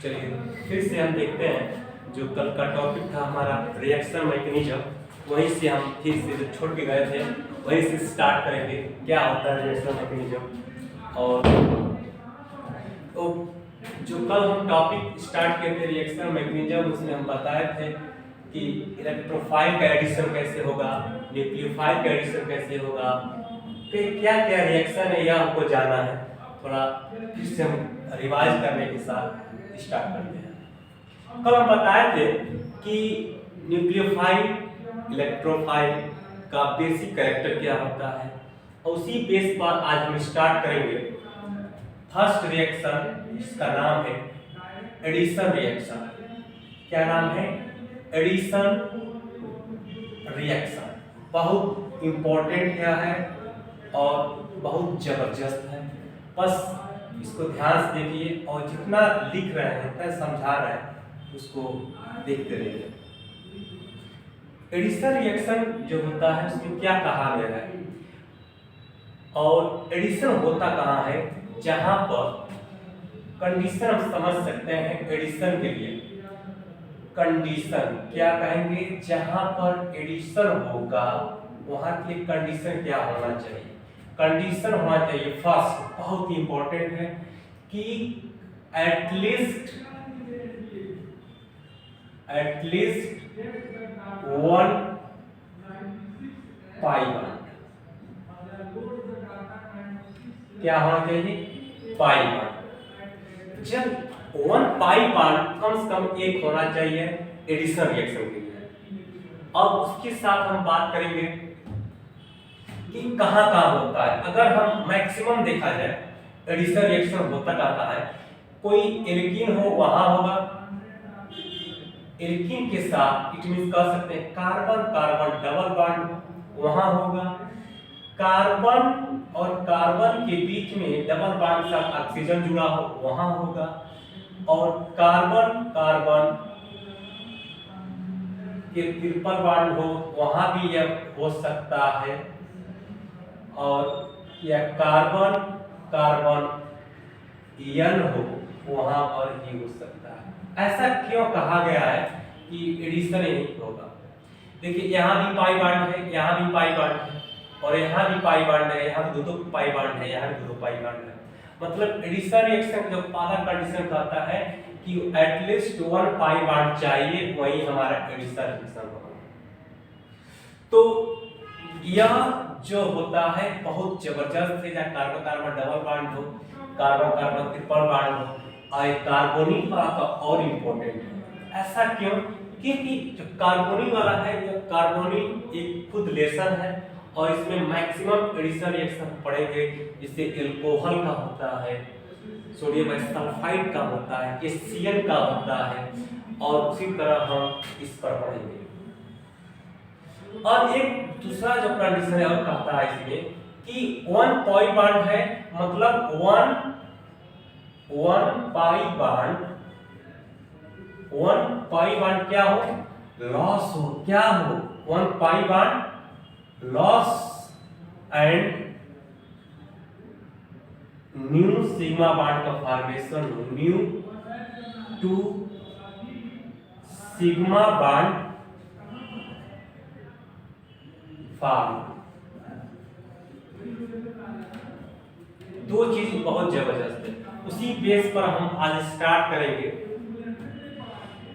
चलिए फिर से हम देखते हैं, जो कल का टॉपिक था हमारा रिएक्शन मैकेनिज्म, वहीं से हम फिर से जो छोड़ के गए थे वहीं से स्टार्ट करेंगे। क्या होता है रिएक्शन मैकेनिज्म? और तो जो कल हम टॉपिक स्टार्ट किए थे रिएक्शन मैकेनिज्म, उसमें हम बताए थे कि इलेक्ट्रोफाइल का एडिशन कैसे होगा, न्यूक्लियोफाइल का एडिशन कैसे होगा, फिर क्या क्या रिएक्शन है यह हमको जानना है। थोड़ा फिर से हम रिवाइज करने के साथ स्टार्ट करते हैं। कल हम बताए थे कि न्यूक्लियोफाइल इलेक्ट्रोफाइल का बेसिक कैरेक्टर क्या होता है, और उसी बेस पर आज हम स्टार्ट करेंगे फर्स्ट रिएक्शन। इसका नाम है एडिशन रिएक्शन। क्या नाम है? Addition reaction. बहुत इंपॉर्टेंट है और बहुत जबरदस्त है। बस इसको ध्यान से देखिए और जितना लिख रहे हैं जितना समझा रहे हैं उसको देखते रहिए। एडिशन रिएक्शन जो होता है उसमें क्या कहा गया है, और एडिशन होता कहाँ है? जहां पर कंडीशन हम समझ सकते हैं एडिशन के लिए। कंडीशन क्या कहेंगे? जहां पर एडिशन होगा वहां की कंडीशन क्या होना चाहिए? कंडीशन होना चाहिए फर्स्ट, बहुत इंपॉर्टेंट है कि एटलीस्ट 1 पाई बॉन्ड। क्या होना चाहिए? Pi bond. जब 1 पाई बॉन्ड कम से कम एक होना चाहिए एडिशन रिएक्शन के लिए। अब उसके साथ हम बात करेंगे कि कहां कहां होता है। अगर हम मैक्सिमम देखा जाए एडिशन रिएक्शन होता कहां है, कोई एल्कीन हो वहां होगा, एल्कीन के साथ इट मींस कह सकते हैं कार्बन कार्बन डबल बॉन्ड वहां होगा, कार्बन और कार्बन के बीच में डबल बॉन्ड के साथ ऑक्सीजन जुड़ा हो वहां होगा, और कार्बन कार्बन के ट्रिपल बॉन्ड हो वहां भी यह हो सकता है, और यह कार्बन कार्बन यन हो वहां पर ही हो सकता है। ऐसा क्यों कहा गया है कि एडिशन ही होगा? देखिए यहाँ भी पाई बॉन्ड है, यहाँ भी पाई बॉन्ड है, और यहाँ भी पाई बॉन्ड है, यहाँ भी दो पाई बॉन्ड है, यहाँ भी दो पाई बॉन्ड है। मतलब एडिशन रिएक्शन जो पहला कंडीशन कहता है कि एटलीस्ट 1 पाई बॉन्ड चाहिए, वही हमारा एडिशन रिएक्शन होगा। तो यह जो होता है बहुत जबरदस्त है, जहाँ कार्बन कार्बन डबल बॉन्ड हो, कार्बन कार्बन ट्रिपल बॉन्ड हो, और कार्बोनिल वाला तो और इम्पोर्टेंट है। ऐसा क्यों? क्योंकि जो कार्बोनिल वाला है यह कार्बोनिल एक खुद लेसन है, और इसमें मैक्सिमम एडिशन रिएक्शन पड़ेंगे, जिससे एल्कोहल का होता है, सोडियम सल्फाइड का होता है, HCl का होता है, और उसी तरह हम इस पर पढ़ेंगे। और एक दूसरा जो कंडीशन है और कहता है इसमें कि 1 पाई बॉन्ड है, मतलब 1 पाई बॉन्ड क्या हो? लॉस हो। क्या हो? 1 pi bond loss and new sigma bond का फॉर्मेशन हो, न्यू 2 सिग्मा बॉन्ड फॉर्म। दो चीज बहुत जबरदस्त है। उसी बेस पर हम आज स्टार्ट करेंगे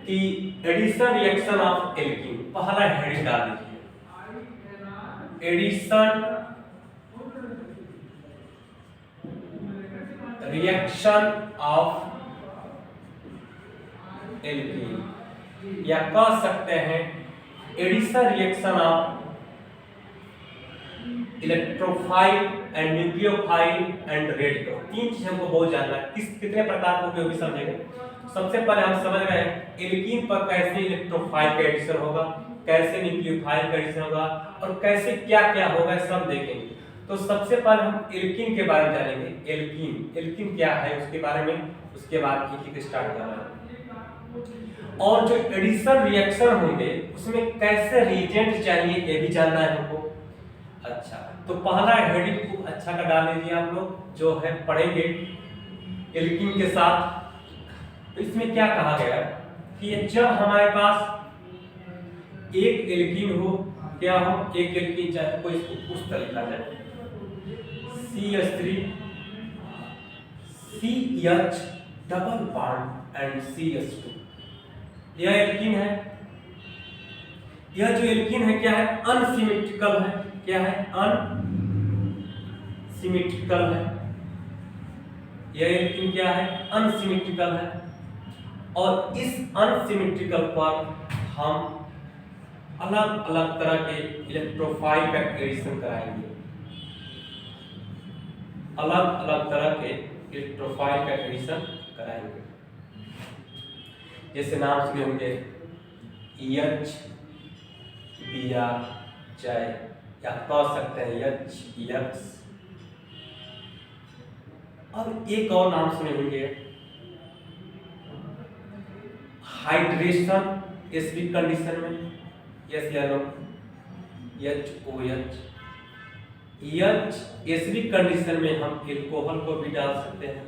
कि एडिशन रिएक्शन ऑफ एल्कीन। पहला हेडिंग डाल दीजिए, एडिशन रिएक्शन ऑफ एल्कीन, या कह सकते हैं addition reaction of electrophile and nucleophile and radical. तीन चीज हमको बहुत जानना है, कितने प्रकार के होंगे समझेंगे। सबसे पहले हम समझ रहे हैं एल्कीन पर कैसे इलेक्ट्रोफाइल का एडिशन होगा, कैसे न्यूक्लियोफाइल का एडिशन होगा, और कैसे क्या क्या होगा सब देखेंगे। तो सबसे पहले हम एल्कीन के बारे में जानेंगे। एल्कीन क्या है उसके बारे में, उसके बाद एक स्टार्ट कर रहे हैं। और जो एडिशन रिएक्शन होंगे उसमें कैसे रिएजेंट चाहिए ये भी जानना है हमको। अच्छा, तो पहला हेडिंग खूब अच्छा का डाल लीजिए आप लोग, जो है पढ़ेंगे एल्कीन के साथ तो इसमें क्या कहा गया कि जब हमारे पास एक एल्कीन हो, क्या हो, एक एल्कीन चाहे कोई इसको उस तरह लिखा जाए CH3 CH double bond and CH2, यह एल्कीन है। यह जो एल्कीन है क्या है, अनसिमेट्रिकल है। क्या है, अनसिमेट्रिकल है। यह एल्कीन क्या है, अनसिमेट्रिकल है। और इस अनसिमेट्रिकल पर हम अलग अलग तरह के इलेक्ट्रोफाइल का एडिशन कराएंगे। अलग अलग तरह के इलेक्ट्रोफाइल का एडिशन कराएंगे। जैसे नाम सुने होंगे EH Br, चाहे या कह सकते हैं HX, और एक और नाम सुने होंगे हाइड्रेशन एसिडिक कंडीशन में, यस या नो, HOH। एसिडिक कंडीशन में हम एल्कोहल को भी डाल सकते हैं।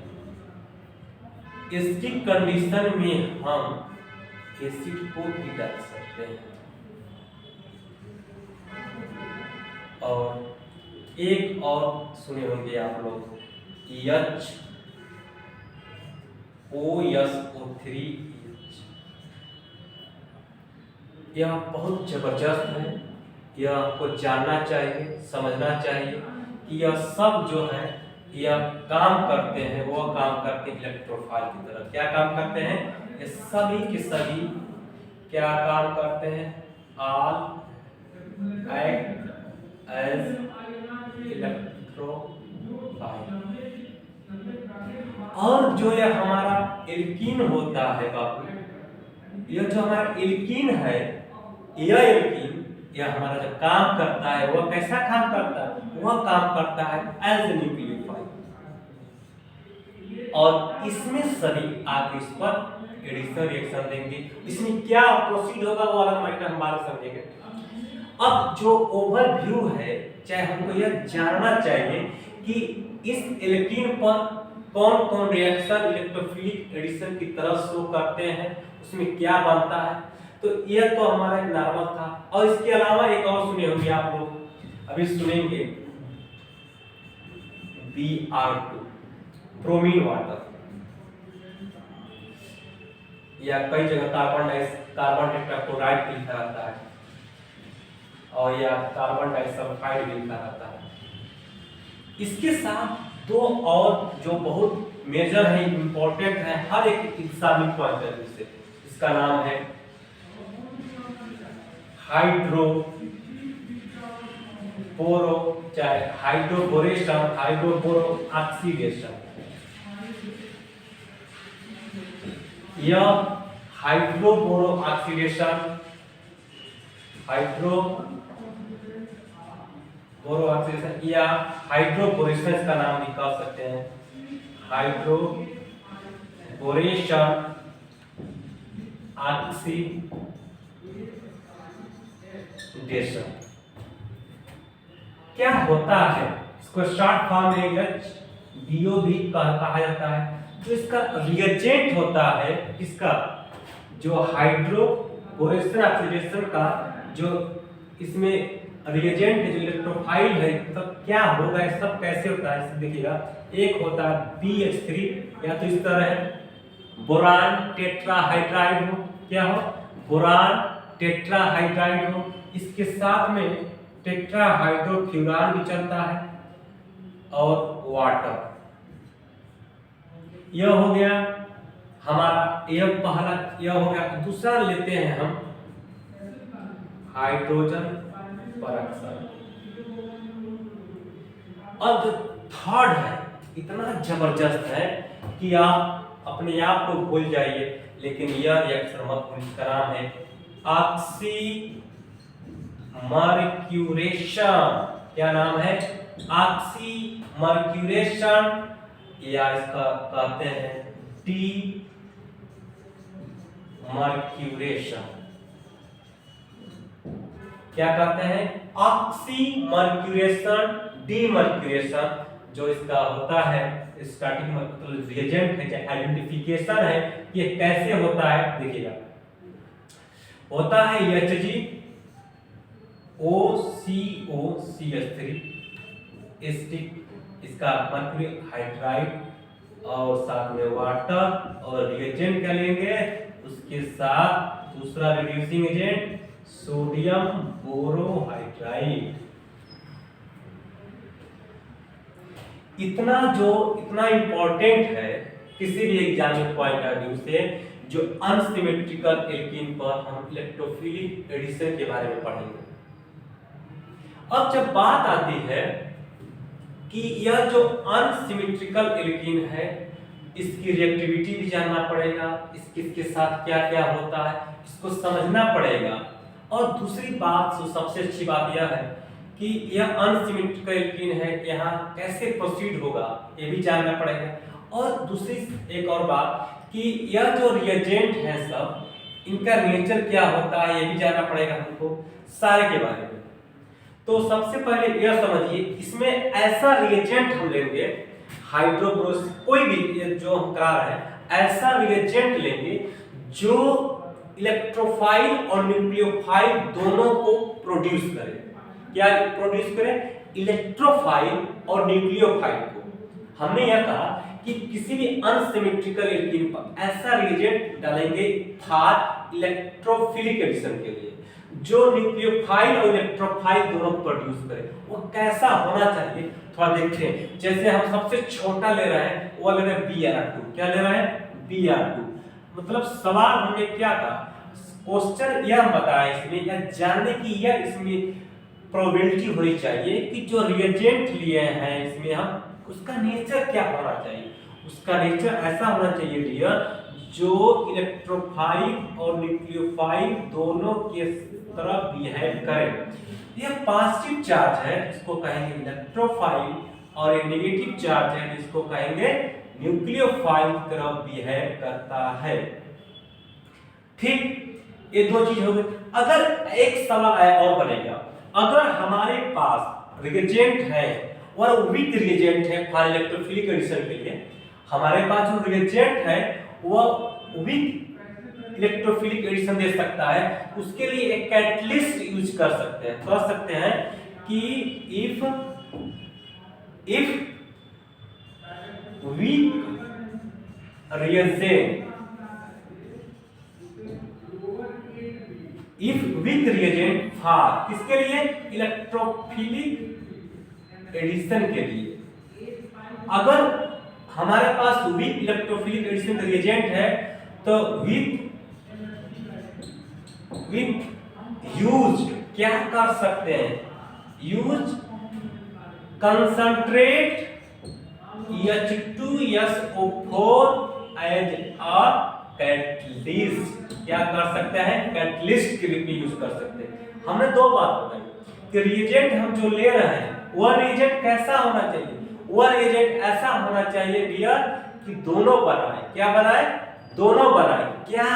एसिडिक कंडीशन में हम एसिड को भी डाल सकते हैं। और एक और सुने होंगे आप लोग HOSO3। यह बहुत जबरदस्त है। यह आपको जानना चाहिए, समझना चाहिए कि यह सब जो है यह काम करते हैं, वह काम करते हैं इलेक्ट्रोफाइल की तरह। क्या काम करते हैं, ये सभी के सभी क्या काम करते हैं, ऑल एक्ट एज इलेक्ट्रोफाइल। और जो यह हमारा एल्कीन होता है बाबू, यह जो हमारा एल्कीन है, यह एल्कीन यह हमारा जो काम करता है वह कैसा काम करता है, वह काम करता है एज ए न्यूक्लियोफाइल। और इसमें सभी आप इस पर एडिशन रिएक्शन देंगे। इसमें क्या प्रोसीड होगा वो वाला मैटर हम बाद में समझेंगे। अब जो ओवरव्यू है, चाहे हमको यह जानना चाहिए कि इस एल्कीन पर कौन कौन रिएक्शन इलेक्ट्रोफिलिक एडिशन की तरह शो करते हैं, उसमें क्या बनता है। तो यह तो हमारा नॉर्मल था। और इसके अलावा एक और सुने होंगे आप लोग, अभी सुनेंगे Br2 ब्रोमीन वाटर, या कई जगह कार्बन टेट्राक्लोराइड लिखा रहता है, और या कार्बन डाइसल्फाइड लिखा रहता है। इसके साथ दो और जो बहुत मेजर है, इंपॉर्टेंट है हर एक एग्जामिन पॉइंट ऑफ व्यू से, इसका नाम है हाइड्रोबोरो, चाहे हाइड्रोबोरेशन, हाइड्रोबोरो ऑक्सीडेशन। यह हाइड्रोबोरो ऑक्सीडेशन, हाइड्रोबोरो ऑक्सीडेशन या हाइड्रोबोरेशन का नाम भी कह सकते हैं, हाइड्रोबोरेशन ऑक्सीडेशन। क्या होता है, इसको शॉर्ट फॉर्म में HBO भी कहा जाता है। तो इसका रिएजेंट होता है, इसका जो हाइड्रोबोरेशन ऑक्सीडेशन का जो इसमें रिएजेंट है, जो इलेक्ट्रोफाइल है, तो क्या होगा, ये सब कैसे होता है, इसे देखिएगा। एक होता है BH3, या तो इस तरह है बोरान टेट्राहाइड्राइड हो, क्या हो, बोरान टेट्राहाइड्राइड हो, इसके साथ में टेट्राहाइड्रोफ्यूरान भी चलता है, और वाटर। यह हो गया हमारा, यह पहला, यह हो गया। दूसरा लेते हैं हम हाइड्रोजन परऑक्साइड। अब जो थर्ड है, इतना जबरदस्त है कि आप अपने आप को भूल जाइए, लेकिन यह रिएक्शन मत भूलिए। इसका नाम है ऑक्सीमर्क्यूरेशन। क्या नाम है, ऑक्सीमर्क्यूरेशन, या इसका कहते हैं डीमर्क्यूरेशन। क्या कहते हैं, ऑक्सीमर्क्यूरेशन, डीमर्क्यूरेशन। जो इसका होता है स्टार्टिंग मतलब रिएजेंट है, आइडेंटिफिकेशन है कि ये कैसे होता है। देखिएगा, होता है Hg OCO3 स्टिक, इसका मर्क्यूरी हाइड्राइड और साथ में वाटर, और रिएजेंट क्या लेंगे उसके साथ, दूसरा रिड्यूसिंग एजेंट सोडियम बोरोहाइड्राइड। इतना इंपॉर्टेंट है किसी भी एग्जामिक पॉइंट ऑफ व्यू से, जो अनसिमेट्रिकल एल्कीन पर हम इलेक्ट्रोफिलिक एडिशन के बारे में पढ़ेंगे। अब जब बात आती है कि यह जो अनसिमेट्रिकल एल्कीन है, इसकी रिएक्टिविटी भी जानना पड़ेगा, इसके साथ क्या क्या होता है इसको समझना पड़ेगा। और दूसरी बात, जो सबसे अच्छी बात यह है कि यह अनसिमेट्रिकल एल्कीन है, यहाँ कैसे प्रोसीड होगा ये भी जानना पड़ेगा। और दूसरी एक और बात कि यह जो रिएजेंट है सब, इनका नेचर क्या होता है ये भी जानना पड़ेगा हमको, सारे के बारे में। तो सबसे पहले यह समझिए, इसमें ऐसा रिएजेंट हम लेंगे, हाइड्रोब्रोस कोई भी जो हम करा रहे हैं, ऐसा रिएजेंट लेंगे जो इलेक्ट्रोफाइल और न्यूक्लियोफाइल दोनों को प्रोड्यूस करे। क्या प्रोड्यूस करे? इलेक्ट्रोफाइल और न्यूक्लियोफाइल को। हमने यह कहा कि किसी भी अनसिमेट्रिकल एल्कीन पर ऐसा रिएजेंट डालेंगे फॉर इलेक्ट्रोफिलिक एडिशन के लिए, जो न्यूक्लियोफाइल और इलेक्ट्रोफाइल दोनों प्रोड्यूस करे। वो कैसा होना चाहिए थोड़ा देखते हैं। जैसे हम सबसे छोटा ले रहे हैं, वो ले रहे हैं Br2। क्या ले रहे हैं? Br2। मतलब सवाल हमने क्या कहा, क्वेश्चन यह बताया इसमें, या जानने की यह इसमें प्रोबेबिलिटी होनी चाहिए कि जो रिएजेंट लिए हैं इसमें हम, उसका नेचर क्या होना चाहिए। उसका नेचर ऐसा होना चाहिए डियर, जो इलेक्ट्रोफाइल और न्यूक्लियोफाइल दोनों के तरह बिहेव करे। यह पॉजिटिव चार्ज है, इसको कहेंगे इलेक्ट्रोफाइल, और ये नेगेटिव चार्ज है, जिसको कहेंगे न्यूक्लियोफाइल की तरह बिहेव करता है। ठीक, ये दो चीज हो गई। अगर एक सवाल और बनेगा, अगर हमारे पास रिएजेंट है और वीक रिएजेंट है फॉर इलेक्ट्रोफिलिक एडिशन के लिए, हमारे पास जो रिएजेंट है वह वीक इलेक्ट्रोफिलिक एडिशन दे सकता है, उसके लिए एक कैटलिस्ट यूज कर सकते हैं। कह सकते हैं कि if weak reagent, if weak reagent for, किसके लिए? इलेक्ट्रोफिलिक एडिशन के लिए। अगर हमारे पास वीक इलेक्ट्रोफिलिक एडिशन रिएजेंट है, तो विथ यूज क्या कर सकते हैं? Use concentrate H2SO4 as a catalyst. क्या कर सकते हैं? कैटलिस्ट के रूप में यूज कर सकते हैं। हमने दो बात बताई कि रिएजेंट हम जो ले रहे हैं, वह रिएजेंट कैसा होना चाहिए? वह रिएजेंट ऐसा होना चाहिए डियर कि दोनों बनाए। क्या बनाए? दोनों बनाए। क्या?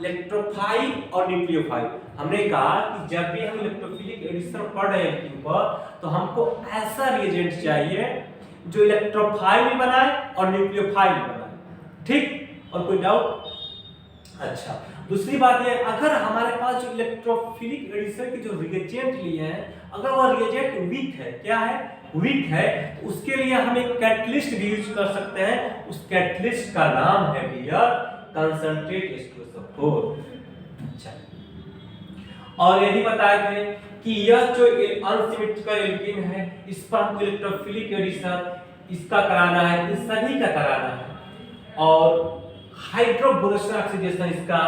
इलेक्ट्रोफाइल और न्यूक्लियोफाइल। हमने कहा कि जब भी हम इलेक्ट्रोफिलिक एडिशन पढ़ रहे हैं तो हमको ऐसा रिएजेंट चाहिए जो इलेक्ट्रोफाइल भी बनाए और न्यूक्लियोफाइल भी बनाए। ठीक, और कोई डाउट? अच्छा, दूसरी बात ये, अगर हमारे पास जो इलेक्ट्रोफिलिक एडिशन के जो रिएजेंट लिए हैं, अगर वह रिएजेंट वीक है, क्या है? वीक है, तो उसके लिए हम एक कैटलिस्ट भी यूज कर सकते हैं। उस कैटलिस्ट का नाम है डियर कंसंट्रेट H2SO4। अच्छा, और ये भी बताए थे कि यह जो अनसिमेट्रिकल एल्कीन है, इस पर हमको इलेक्ट्रोफिलिक एडिशन इसका कराना है, इस सभी का कराना है। और हाइड्रोबोरेशन ऑक्सीडेशन इसका,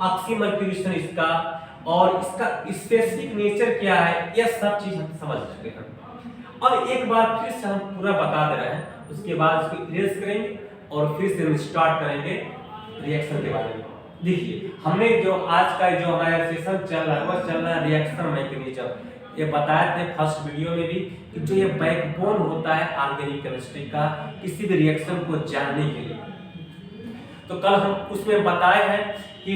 ऑक्सीमर्क्यूरेशन इसका, और इसका स्पेसिफिक नेचर क्या है, यह सब चीज हम समझ चुके हैं। और एक बार फिर से हम पूरा बता दे रहे हैं, उसके बाद इसको इरेज करेंगे और फिर से हम स्टार्ट करेंगे रिएक्शन के बारे में। देखिए, हमने जो आज का जो हमारा सेशन चल रहा है, वह चल रहा है रिएक्शन मैकेनिज्म। ये बताए थे फर्स्ट वीडियो में भी कि जो ये बैकबोन होता है ऑर्गेनिक केमिस्ट्री का, किसी भी रिएक्शन को जानने के लिए। तो कल हम उसमें बताए हैं कि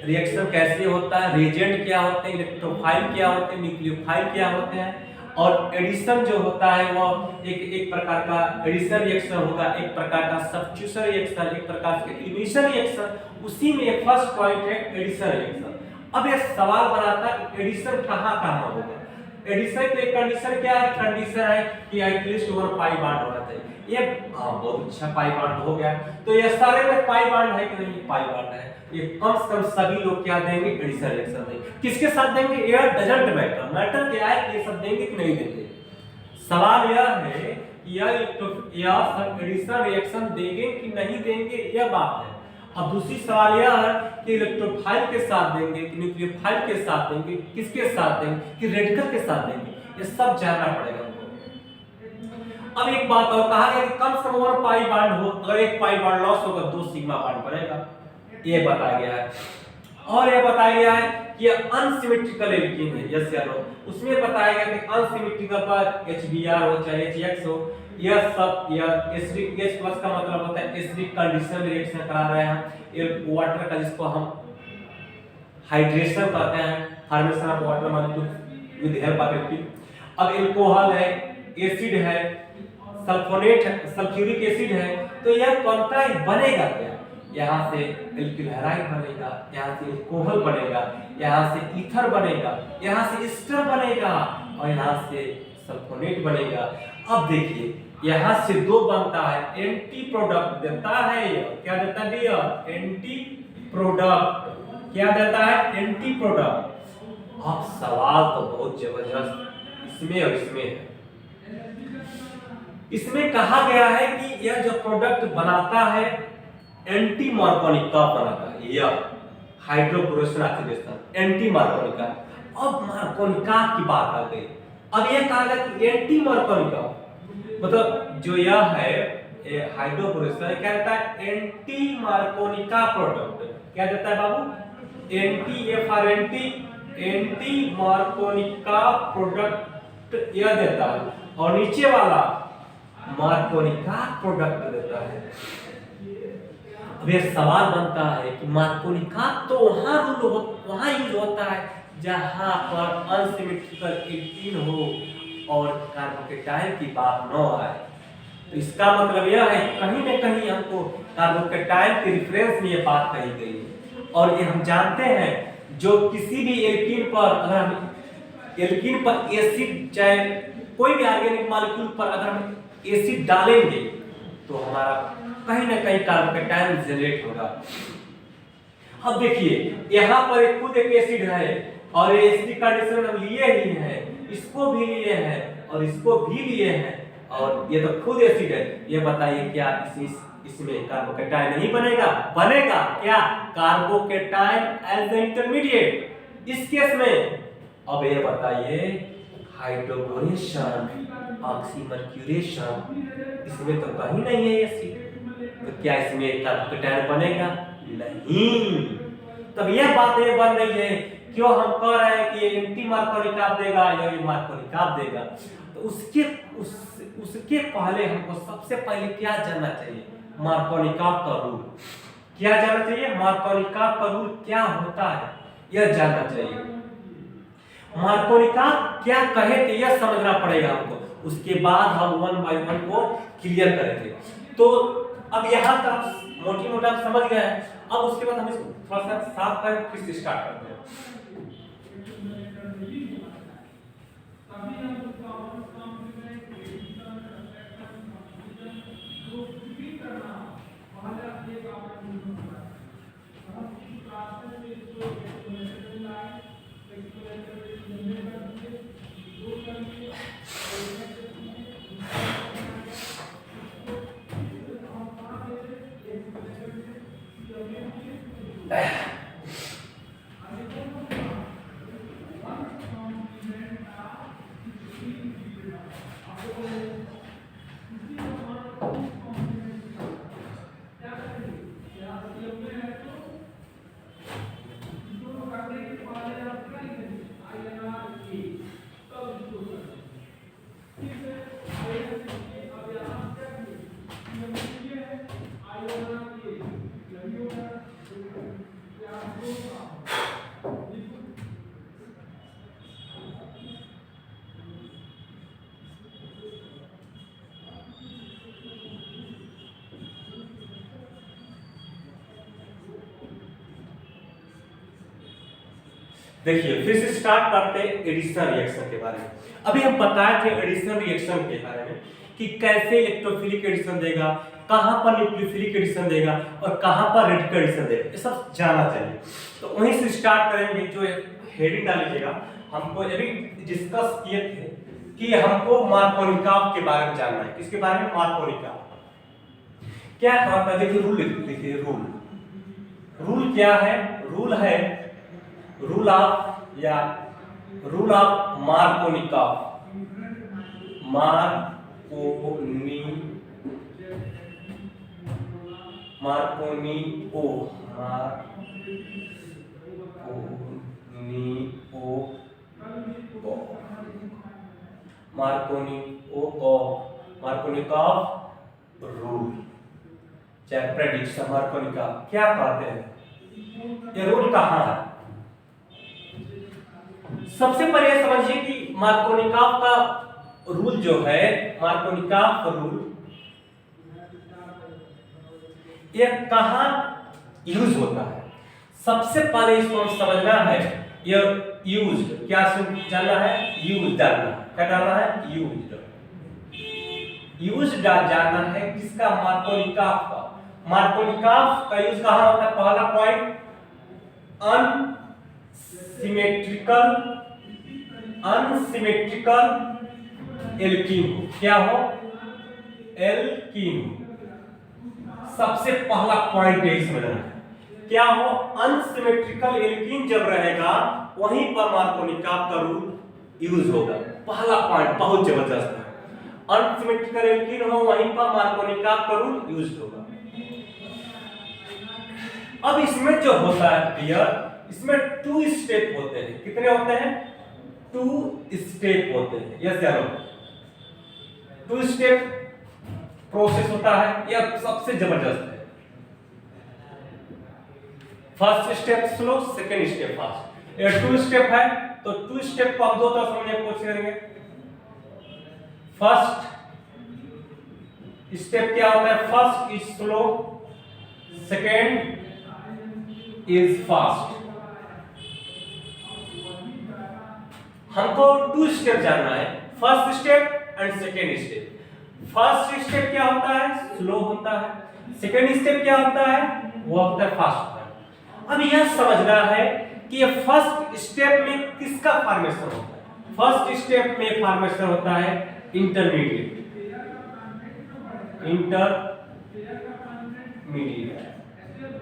रिएक्शन कैसे होता है, रिएजेंट क्या होते हैं, इलेक्ट्रोफाइल क्या होते हैं, न्यूक्लियोफाइल क्या होते हैं, और एडिशन जो होता है वो एक प्रकार का एडिशन रिएक्शन होगा, एक प्रकार का सब्स्टिट्यूशन रिएक्शन, एक प्रकार का एलिमिनेशन रिएक्शन। उसी में फर्स्ट पॉइंट है एडिशन रिएक्शन। अब ये सवाल बनाता है एडिशन कहाँ होगा। एडिशन की कंडीशन क्या है? कंडीशन है कि एटलीस्ट 1 पाई बॉन्ड होना चाहिए। ये बहुत अच्छा पाई बॉन्ड हो गया। तो ये सारे में पाई बॉन्ड है कि नहीं? ये पाई बॉन्ड है। ये कम से कम सभी लोग क्या देंगे? एडिशन रिएक्शन देंगे। किसके साथ देंगे? ये डजंट मैटर। मैटर क्या है? ये सब देंगे कि नहीं देंगे। सवाल यह है कि यह सब एडिशन रिएक्शन देंगे कि नहीं देंगे, यह बात है। अब दूसरी सवाल यह है कि इलेक्ट्रोफाइल के साथ देंगे कि न्यूक्लियोफाइल के साथ देंगे, किसके साथ देंगे कि रेडिकल के साथ देंगे, ये सब जानना पड़ेगा हमको। अब एक बात और कहा गया कि कम से कम 1 पाई बॉन्ड हो। अगर 1 पाई बॉन्ड लॉस होगा 2 सिग्मा बॉन्ड बनेगा, ये बताया गया है। और ये बताया गया है कि अनसिमेट्रिकल एल्कीन है, यस या नो। उसमें बताया गया कि अनसिमेट्रिकल पर HBr हो चाहे HX हो, यह सब यह एसिडिक H+ का मतलब होता है एसिडिक कंडीशन रिएक्शन करा रहे हैं। ये वाटर का जिसको हम हाइड्रेशन कहते हैं, formation of water molecule with help of alkene. अब अल्कोहल है, एसिड है, सल्फोनेट है, सल्फ्यूरिक एसिड है, तो यह बनता है बनेगा क्या? यहाँ से एल्किल हैलाइड बनेगा, यहाँ से अल्कोहल बनेगा, यहाँ से ईथर बनेगा, यहाँ से एस्टर बनेगा और यहाँ से सल्फोनेट बनेगा। अब देखिए यहाँ से 2 बनता है, एंटी प्रोडक्ट देता है। यह क्या देता है? डियर एंटी प्रोडक्ट क्या देता है? Anti product. अब सवाल तो बहुत जबरदस्त इसमें और इसमें है। इसमें कहा गया है कि यह जो प्रोडक्ट बनाता है एंटी मार्कोनिका बनाता है, यह हाइड्रोक्लोरोसिस ऑक्सीडेशन एंटी मार्कोनिका। अब मार्कोनिका की बात आ गई। अब यह कहा गया कि एंटी मार्कोनिका मतलब जो यह है हाइड्रोक्लोरोसिस क्या देता है? एंटी मार्कोनिका प्रोडक्ट क्या देता है बाबू? एंटी मार्कोनिका प्रोडक्ट यह देता है और नीचे वाला मार्कोनिका प्रोडक्ट देता है। अब ये सवाल बनता है कि मार्कोनिका तो वहां यूज होता है जहां पर अनसिमेट्रिकल एल्कीन हो और कार्बोकेटाइन की बात न आए। तो इसका मतलब यह है कि कहीं न कहीं हमको कार्बोकेटाइन के रेफरेंस में ये बात कही गई है। और ये हम जानते हैं जो किसी भी एल्कीन पर अगर हम एल्कीन पर एसिड चाहे कोई भी ऑर्गेनिक मॉलिक्यूल पर अगर हम एसिड डालेंगे तो हमारा कहीं ना कहीं कार्बोकेटाइन जनरेट होगा। अब देखिए यहाँ पर खुद एक एसिड है और ये एसिडिक कंडीशन हम लिए ही हैं, इसको भी लिए हैं और इसको भी लिए हैं और ये तो खुद एसिड है। ये बताइए क्या इसमें कार्बोकेटाइन नहीं बनेगा? बनेगा क्या? Carbocation as the intermediate. इस केस में अब ये बताइए हाइड्रोक्लोरेशन ऑक्सीमर्क्यूरेशन इसमें तो कहीं नहीं है एसिड, तो क्या इसमें कार्बोकेटाइन बनेगा? नहीं। तब यह बात ये बन रही है क्यों हम कह रहे हैं कि ये एंटी मार्कोनिका देगा या ये मार्कोनिका देगा। तो उसके पहले हमको सबसे पहले क्या जानना चाहिए? मार्कोनिका का रूल क्या जानना चाहिए? मार्कोनिका का रूल क्या होता है यह जानना चाहिए। मार्कोनिका क्या कहे थे यह समझना पड़ेगा हमको, उसके बाद हम 1 बाय 1 को क्लियर करेंगे। तो अब यहाँ तक मोटी मोटा समझ गए हैं। अब उसके बाद हम इसको थोड़ा सा साफ कर फिर से स्टार्ट करते हैं। देखिए फिर से स्टार्ट करते हैं एडिशन रिएक्शन के बारे में। अभी हम बताए थे एडिशन रिएक्शन के बारे में कि कैसे इलेक्ट्रोफिलिक एडिशन देगा, कहां पर न्यूक्लियोफिलिक एडिशन देगा और कहां पर रेडिकल एडिशन देगा, ये सब जानना चाहिए। तो वहीं से स्टार्ट करेंगे। जो हेडिंग डाल लीजिएगा, हमको अभी डिस्कस किए थे कि हमको मार्कोनिकॉफ के बारे में जानना है। किसके बारे में? मार्कोनिकॉफ। क्या कहा था? देखिए रूल लिखिए। रूल क्या है? रूल है rule of Markovnikov. Markovnikov rule, चाहे प्रेडिक्शन मार्कोनिकॉफ क्या कहते हैं, ये रूल कहाँ है? सबसे पहले समझिए कि मार्कोनिकॉफ का रूल जो है, मार्कोनिकॉफ रूल ये कहाँ यूज होता है। सबसे पहले इसको हम समझना है। ये यूज्ड, क्या जानना है? यूज डालना। क्या डालना है? यूज्ड जानना है। किसका? मार्कोनिकॉफ का। मार्कोनिकॉफ का यूज कहाँ होता है? पहला पॉइंट, अनसिमेट्रिकल एल्कीन हो। क्या हो? एल्कीन। सबसे पहला पॉइंट यही समझना है। क्या हो? अनसिमेट्रिकल एल्कीन जब रहेगा वहीं पर मार्कोनिकॉफ का रूल यूज होगा। पहला पॉइंट बहुत जबरदस्त है। अनसिमेट्रिकल एल्कीन हो वहीं पर मार्कोनिकॉफ का रूल यूज होगा। अब इसमें जो होता है क्लियर, इसमें 2 स्टेप होते हैं। कितने होते हैं? 2 स्टेप होते हैं। यस या नो? 2 स्टेप प्रोसेस होता है। यह सबसे जबरदस्त है। First step slow, second step fast. ये 2 स्टेप है, तो 2 स्टेप को हम 2 तरह समझने की कोशिश करेंगे। फर्स्ट स्टेप क्या होता है? First is slow, second is fast. हमको 2 स्टेप जानना है, first step and second step. First step क्या होता है? स्लो होता है। सेकंड स्टेप क्या होता है? वो होता है फास्ट होता है। अब यह समझना है कि ये फर्स्ट स्टेप में किसका फॉर्मेशन होता है। फर्स्ट स्टेप में फॉर्मेशन होता है इंटरमीडिएट।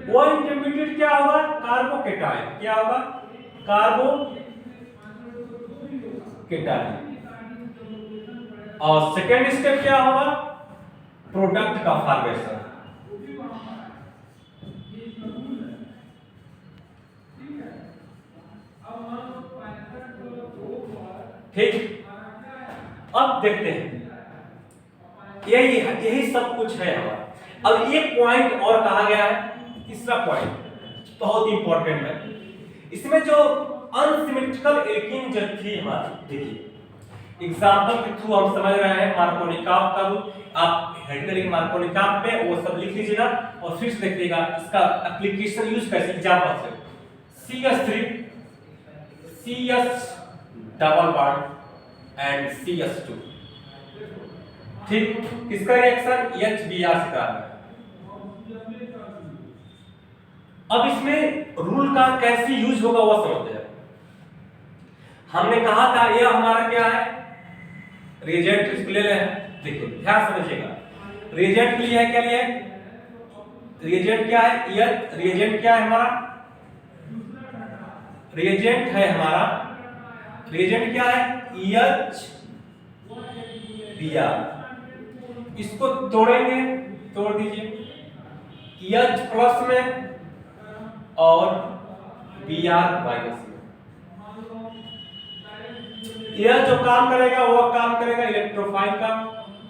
वो इंटरमीडिएट क्या होगा? कार्बोकेटायन। क्या होगा? कार्बोकेटायन। और सेकेंड स्टेप क्या होगा? प्रोडक्ट का फॉर्मेशन। ठीक, अब देखते हैं। यही सब कुछ है हमारा। अब एक पॉइंट और कहा गया है, तीसरा पॉइंट बहुत इंपॉर्टेंट है। इसमें जो अनसिमेट्रिकल एल्कीन जो थी हमारी, देखिए एग्जांपल के थ्रू हम समझ रहे हैं मार्कोनिकॉफ का रूल। आप हेडिंग मार्कोनिकॉफ पे वो सब लिख लीजिएगा और फिर से देखिएगा इसका एप्लीकेशन यूज कैसे। एग्जांपल से CH3 CS double bond and CS2। ठीक, किसका रिएक्शन? HBr से करा है। अब इसमें रूल का कैसे यूज होगा वो समझते हैं। हमने कहा था यह हमारा क्या है? रिएजेंट। इसको ले लें। देखिए ध्यान समझिएगा। रिएजेंट के लिए है, क्या लिए? रिएजेंट क्या है? यह रिएजेंट क्या है हमारा? रिएजेंट है हमारा, रिएजेंट क्या है? HBr। इसको तोड़ेंगे, तोड़ दीजिए। H प्लस में और Br माइनस में। यह जो काम करेगा वो काम करेगा इलेक्ट्रोफाइल का,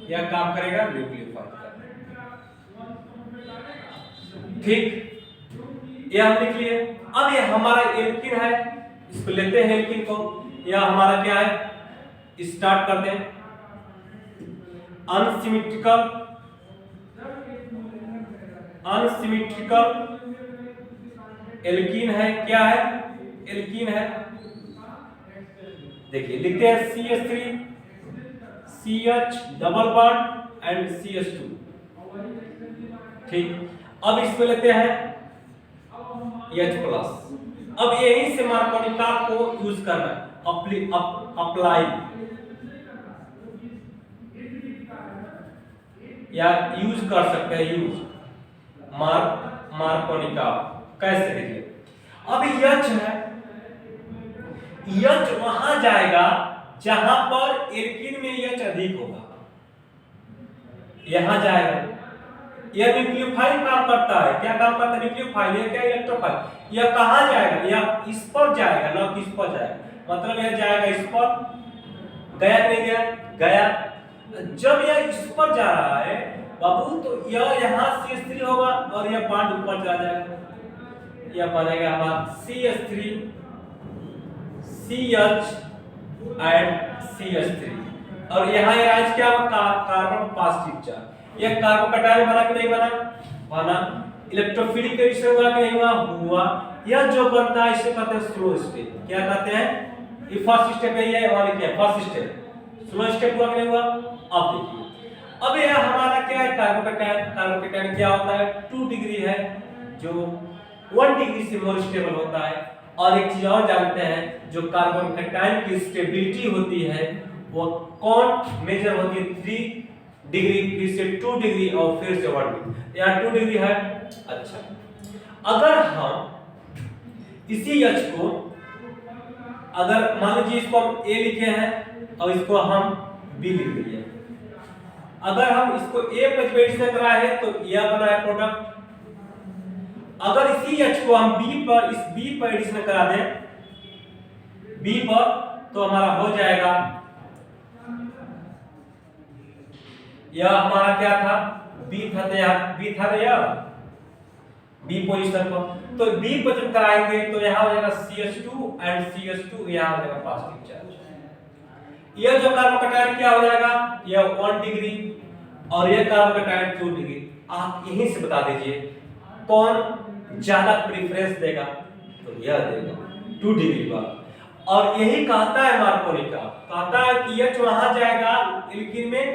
यह काम करेगा न्यूक्लियोफाइल का। ठीक, यह हम लिख लिए। अब ये हमारा एल्कीन है, इसको लेते हैं एल्कीन को। यह हमारा क्या है? स्टार्ट करते हैं। अनसिमेट्रिकल एल्कीन है। क्या है? एल्कीन है, देखिए लिखते हैं CH3 CH double bond and CH2। ठीक, अब इसमें लेते हैं H+। अब यहीं से मार्कोनिका को यूज करना है, अप्लाई या यूज कर सकते हैं, यूज मार्कोनिका कैसे, देखिए अब H है, H वहां जाएगा जहां पर एल्कीन में H अधिक होगा, यहां जाएगा। यह न्यूक्लियोफाइल काम करता है, क्या काम करता है न्यूक्लियोफाइल, यह क्या इलेक्ट्रोफाइल। यह कहां जाएगा, यह इस पर जाएगा, ना किस पर जाएगा, मतलब यह जाएगा इस पर, गया नहीं गया, गया। जब यह इस पर जा रहा है बाबू तो यह यहाँ CH3 होगा और यह बॉन्ड ऊपर चला जाएगा, यह बनेगा हमारा CH3 CH एंड CH3 और यहाँ आज क्या कार्बन पॉजिटिव चार्ज। यह कार्बन कटायन बना कि नहीं बना, बना। इलेक्ट्रोफिलिक रिएक्शन हुआ कि नहीं हुआ, हुआ। यह जो बनता है इसे कहते हैं स्लो स्टेप, क्या कहते हैं, ये फर्स्ट स्टेप है, ये वाले क्या फर्स्ट स्टेप, स्लो स्टेप हुआ कि नहीं हुआ। अब देखिए अब यह हमारा क्या है, कार्बन कटायन क्या होता है 2 डिग्री है, जो 1 डिग्री से मोर स्टेबल होता है। और एक चीज और जानते हैं, जो कार्बन कटायन की स्टेबिलिटी होती है वो कौन मेजर होती है, 3 डिग्री, फिर से 2 डिग्री और फिर से 1 डिग्री, यहाँ 2 डिग्री है। अच्छा, अगर हम इसी H को, अगर मान लीजिए इसको हम A लिखे हैं और इसको हम B लिख दिए, अगर हम इसको A पर एडिशन कराए हैं तो यह बना है प्रोडक्ट। अगर इसी H को हम B पर, इस B पर एडिशन करा दें B पर, तो हमारा हो जाएगा, यह हमारा क्या था B था, तो यहाँ B था यह B पोजीशन पर, तो B पर जब कराएंगे तो यहाँ हो जाएगा CH2 एंड CH2, यहाँ हो जाएगा पॉजिटिव चार्ज। यह जो कार्बन कटायन क्या हो जाएगा, यह 1 डिग्री और यह कार्बन कटायन 2 डिग्री। आप यहीं से बता दीजिए कौन ज्यादा प्रेफरेंस देगा, तो यह देगा 2 डिग्री पर। और यही कहता है मार्कोनिका, कहता है कि H वहां जाएगा एल्कीन में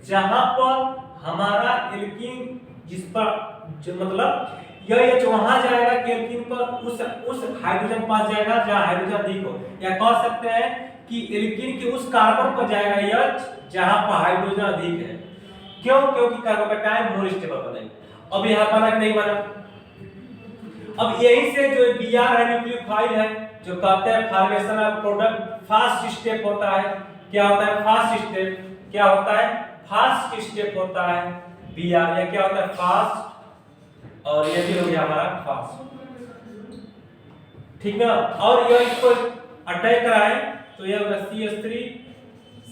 जहां पर हमारा एल्कीन, जिस पर जो मतलब यह H वहां जाएगा कि एल्कीन पर उस हाइड्रोजन पास जाएगा जहां हाइड्रोजन अधिक हो, या कह सकते हैं कि एल्कीन के उस कार्बन पर जाएगा H जहां पर हाइड्रोजन अधिक है। क्यों, क्योंकि कार्बन कटायन मोर स्टेबल बनेगा। अब यहां बना कि नहीं बना। अब यहीं से जो Br है न्यूक्लियोफाइल है, जो कहते हैं formation of product fast step होता है। क्या होता है फास्ट स्टेप, क्या होता है फास्ट स्टेप होता है Br, या क्या होता है फास्ट, और ये भी हो गया हमारा फास्ट, ठीक ना। और यह इसको अटैक कराए तो यह होगा CH3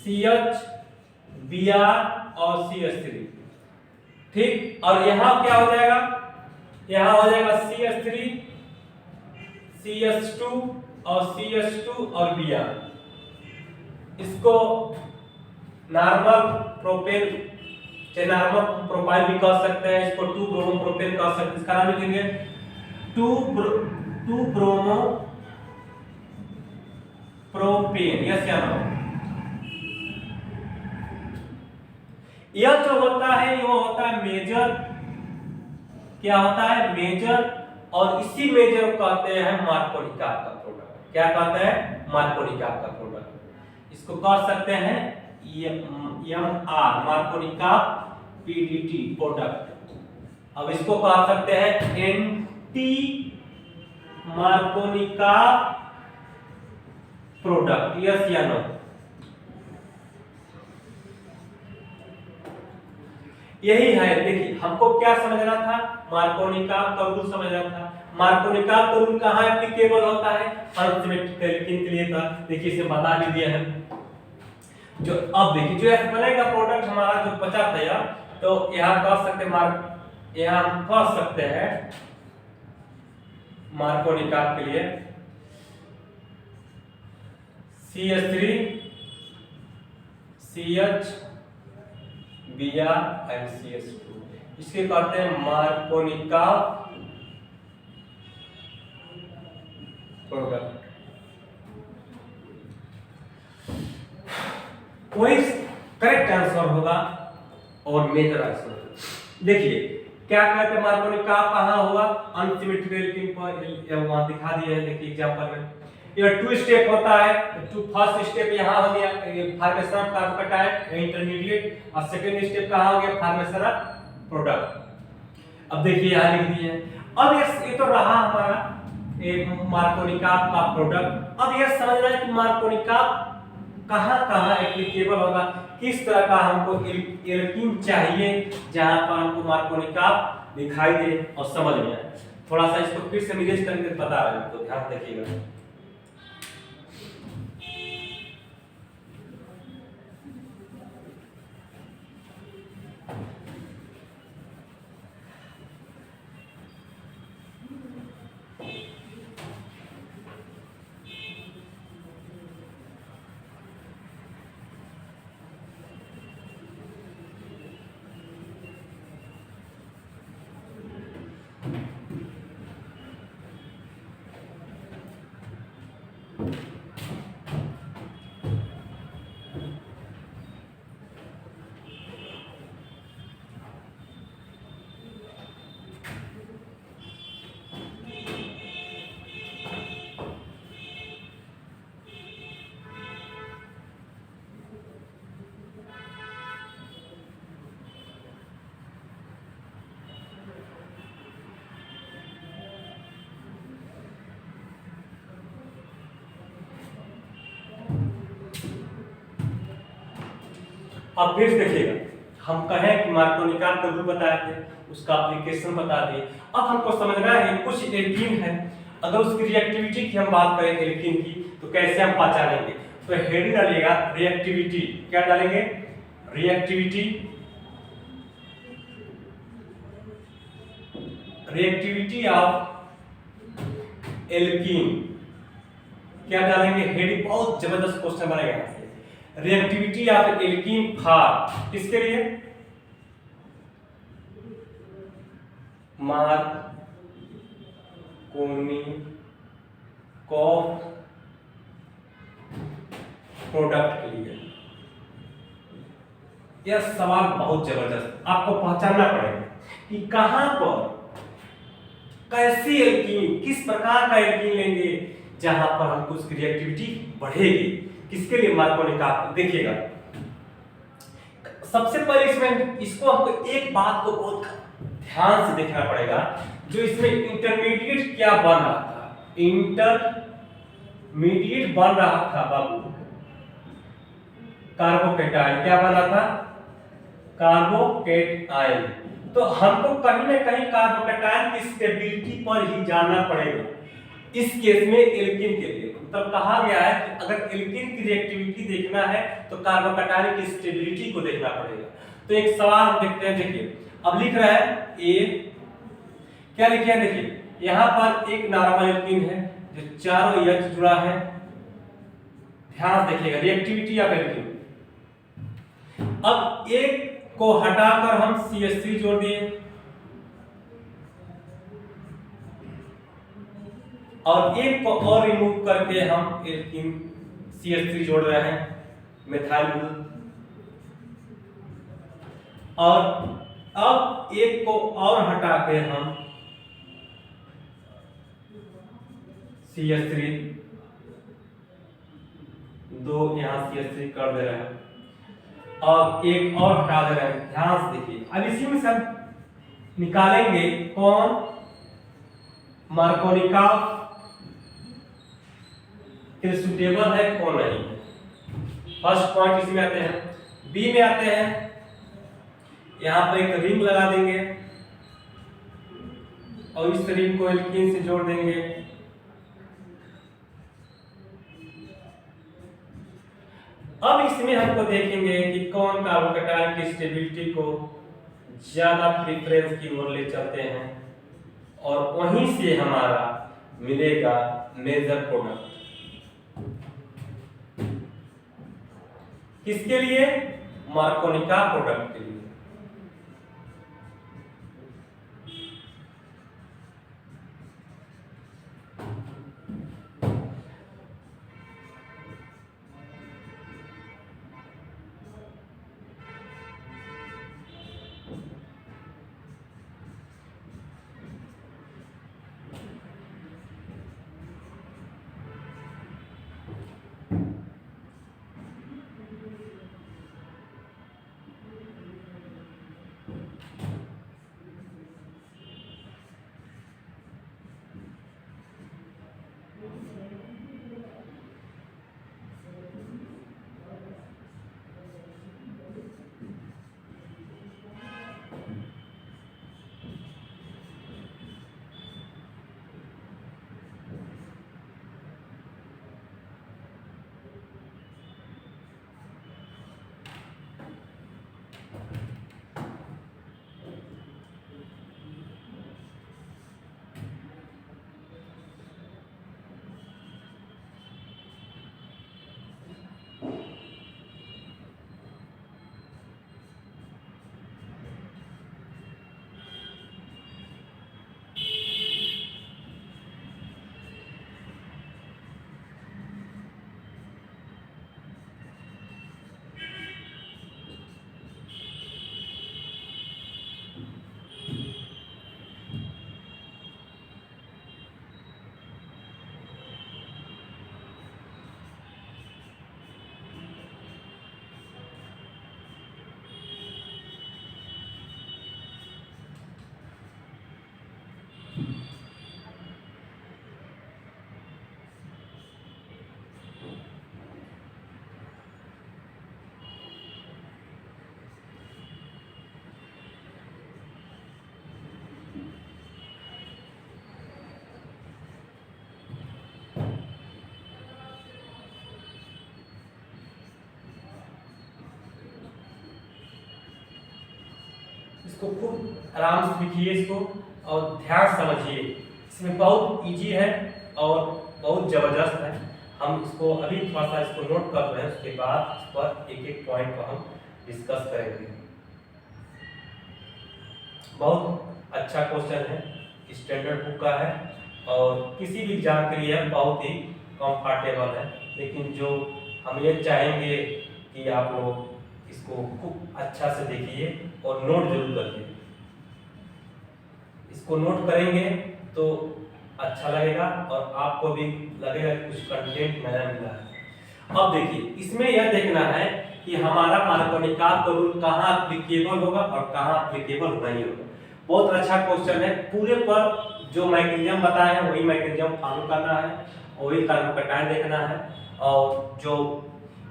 CH Br और CH3, ठीक। और यहाँ क्या हो जाएगा, यहाँ हो जाएगा CH3 CH2 और CH2 और Br। इसको नॉर्मल प्रोपेन, नॉर्मल प्रोपाइल भी कह सकते हैं, इसको 2 ब्रोमो प्रोपेन कह सकते हैं। इसका नाम लिखेंगे 2 ब्रोमो प्रोपेन, यस या नो। यह जो होता है वो होता है मेजर, क्या होता है मेजर, और इसी मेजर को कहते हैं मार्कोनिका का प्रोडक्ट। क्या कहते हैं, मार्कोनिका का प्रोडक्ट। इसको कह सकते हैं MR मार्कोनिका PDT प्रोडक्ट। अब इसको कह सकते हैं एंटी मार्कोनिका प्रोडक्ट, यस या नो। यही है, देखिए हमको क्या समझना था, मार्कोनिका का रूल समझना था। मार्कोनिका का रूल कहाँ एप्लीकेबल होता है, अनसिमेट्रिकल एल्कीन के लिए था। देखिए इसे बता भी दिया है। जो अब देखिए जो बनेगा प्रोडक्ट हमारा जो बचा था यार, तो यहाँ कह सकते यहाँ हम कह सकते हैं मार्कोनिका के लिए CH3 CH Br and CH2, इसके कहते हैं मार्कोनिका प्रोडक्ट। वही करेक्ट आंसर होगा और मेजर आंसर। देखिए क्या कहते हैं मार्कोनी का कहां हुआ अनसिमेट्रिकल एल्कीन पर, वहां दिखा दिया है। देखिए एग्जांपल में ये टू स्टेप होता है, तो फर्स्ट स्टेप यहां हो गया फॉर्मेशन ऑफ कार्बोकैटायन इंटरमीडिएट, और सेकंड स्टेप कहां हो गया फॉर्मेशन ऑफ प्रोडक्ट। अब देखिए यहां लिख दिए हैं। अब ये तो रहा हमारा मार्कोनिका का प्रोडक्ट। अब ये समझना है कि मार्कोनिका कहां एप्लीकेबल होगा, किस तरह का हमको एल्कीन चाहिए जहां पर हमको मार्कोनिका दिखाई दे और समझ में आए। थोड़ा सा इसको फिर से निवेश करके बता रहे हैं, तो ध्यान रखिएगा। अब फिर देखिएगा, हम कहें कि मार्कोनिका का ग्रुप बताए थे, उसका एप्लीकेशन बता दिए। अब हमको समझना है कुछ एल्कीन है, अगर उसकी रिएक्टिविटी की हम बात करें एल्कीन की, तो कैसे हम पहचानेंगे। तो हेडिंग डालिएगा रिएक्टिविटी। क्या डालेंगे? रिएक्टिविटी। रिएक्टिविटी ऑफ एल्कीन क्या डालेंगे? हेडिंग बहुत जबरदस्त क्वेश्चन बनेगा। रिएक्टिविटी ऑफ एल्कीन फॉर किसके लिए? मार्कोनिकॉफ प्रोडक्ट के लिए। यह सवाल बहुत जबरदस्त, आपको पहचानना पड़ेगा कि कहां पर कैसी एल्कीन, किस प्रकार का एल्कीन लेंगे जहां पर हमको उसकी रिएक्टिविटी बढ़ेगी। किसके लिए? मार्कोनिका। देखिएगा सबसे पहले इसमें इसको हमको एक बात को बहुत ध्यान से देखना पड़ेगा, जो इसमें इंटरमीडिएट क्या बन रहा था। इंटरमीडिएट बन रहा था बाबू कार्बोकैटायन। क्या बन रहा था? कार्बोकैटायन। तो हमको कहीं ना कहीं कार्बोकैटायन की स्टेबिलिटी पर ही जानना पड़ेगा इस केस में एल्कीन के लिए। मतलब कहा गया है कि अगर एल्कीन की रिएक्टिविटी देखना है तो कार्बोकैटायन की स्टेबिलिटी को देखना पड़ेगा। तो एक सवाल देखते हैं। देखिए अब लिख रहा है ए, क्या लिखे हैं? देखिए यहां पर एक नॉर्मल एल्कीन है जो चारों एच जुड़ा है। ध्यान देखिएगा रिएक्टिविटी ऑफ एल्कीन। अब एक को हटाकर हम CH3 जोड़ दिए और एक को और रिमूव करके हम एल्कीन CH3 जोड़ रहे हैं, मिथाइल ग्रुप। और अब एक को और हटा के हम CH3 दो यहां CH3 कर दे रहे हैं और एक और हटा दे रहे हैं। ध्यान से देखिए, अब इसी में से हम निकालेंगे कौन मार्कोनिका के सुटेबल है कौन नहीं है। फर्स्ट पॉइंट इसमें आते हैं। बी में आते हैं, यहां पर एक रिंग लगा देंगे और इस रिंग को एल्कीन से जोड़ देंगे। अब इसमें हमको देखेंगे कि कौन कार्बोकैटायन की स्टेबिलिटी को ज्यादा प्रेफरेंस की ओर ले चलते हैं और वहीं से हमारा मिलेगा मेजर प्रोडक्ट। किसके लिए? मार्कोनिका प्रोडक्ट के लिए। इसको खूब आराम से लिखिए इसको और ध्यान समझिए। इसमें बहुत इजी है और बहुत ज़बरदस्त है। हम इसको अभी थोड़ा सा इसको नोट कर रहे हैं, उसके बाद इस पर एक एक पॉइंट पर हम डिस्कस करेंगे। बहुत अच्छा क्वेश्चन है, स्टैंडर्ड बुक का है और किसी भी एग्जाम के लिए बहुत ही कंफर्टेबल है। लेकिन जो हम ये चाहेंगे कि आप लोग इसको खूब अच्छा से देखिए और नोट जरूर करिए। इसको नोट करेंगे तो अच्छा लगेगा और आपको भी लगेगा कुछ कंटेंट नया मिला है। अब देखिए, इसमें यह देखना है कि हमारा मार्कोनिकाव का रूल कहाँ एप्लीकेबल होगा और कहाँ एप्लीकेबल नहीं होगा। बहुत अच्छा क्वेश्चन है। पूरे पर जो मैकेनिज्म बताए हैं वही मैकेनिज्म फॉलो करना है, वही कार्बोकैटायन देखना है और जो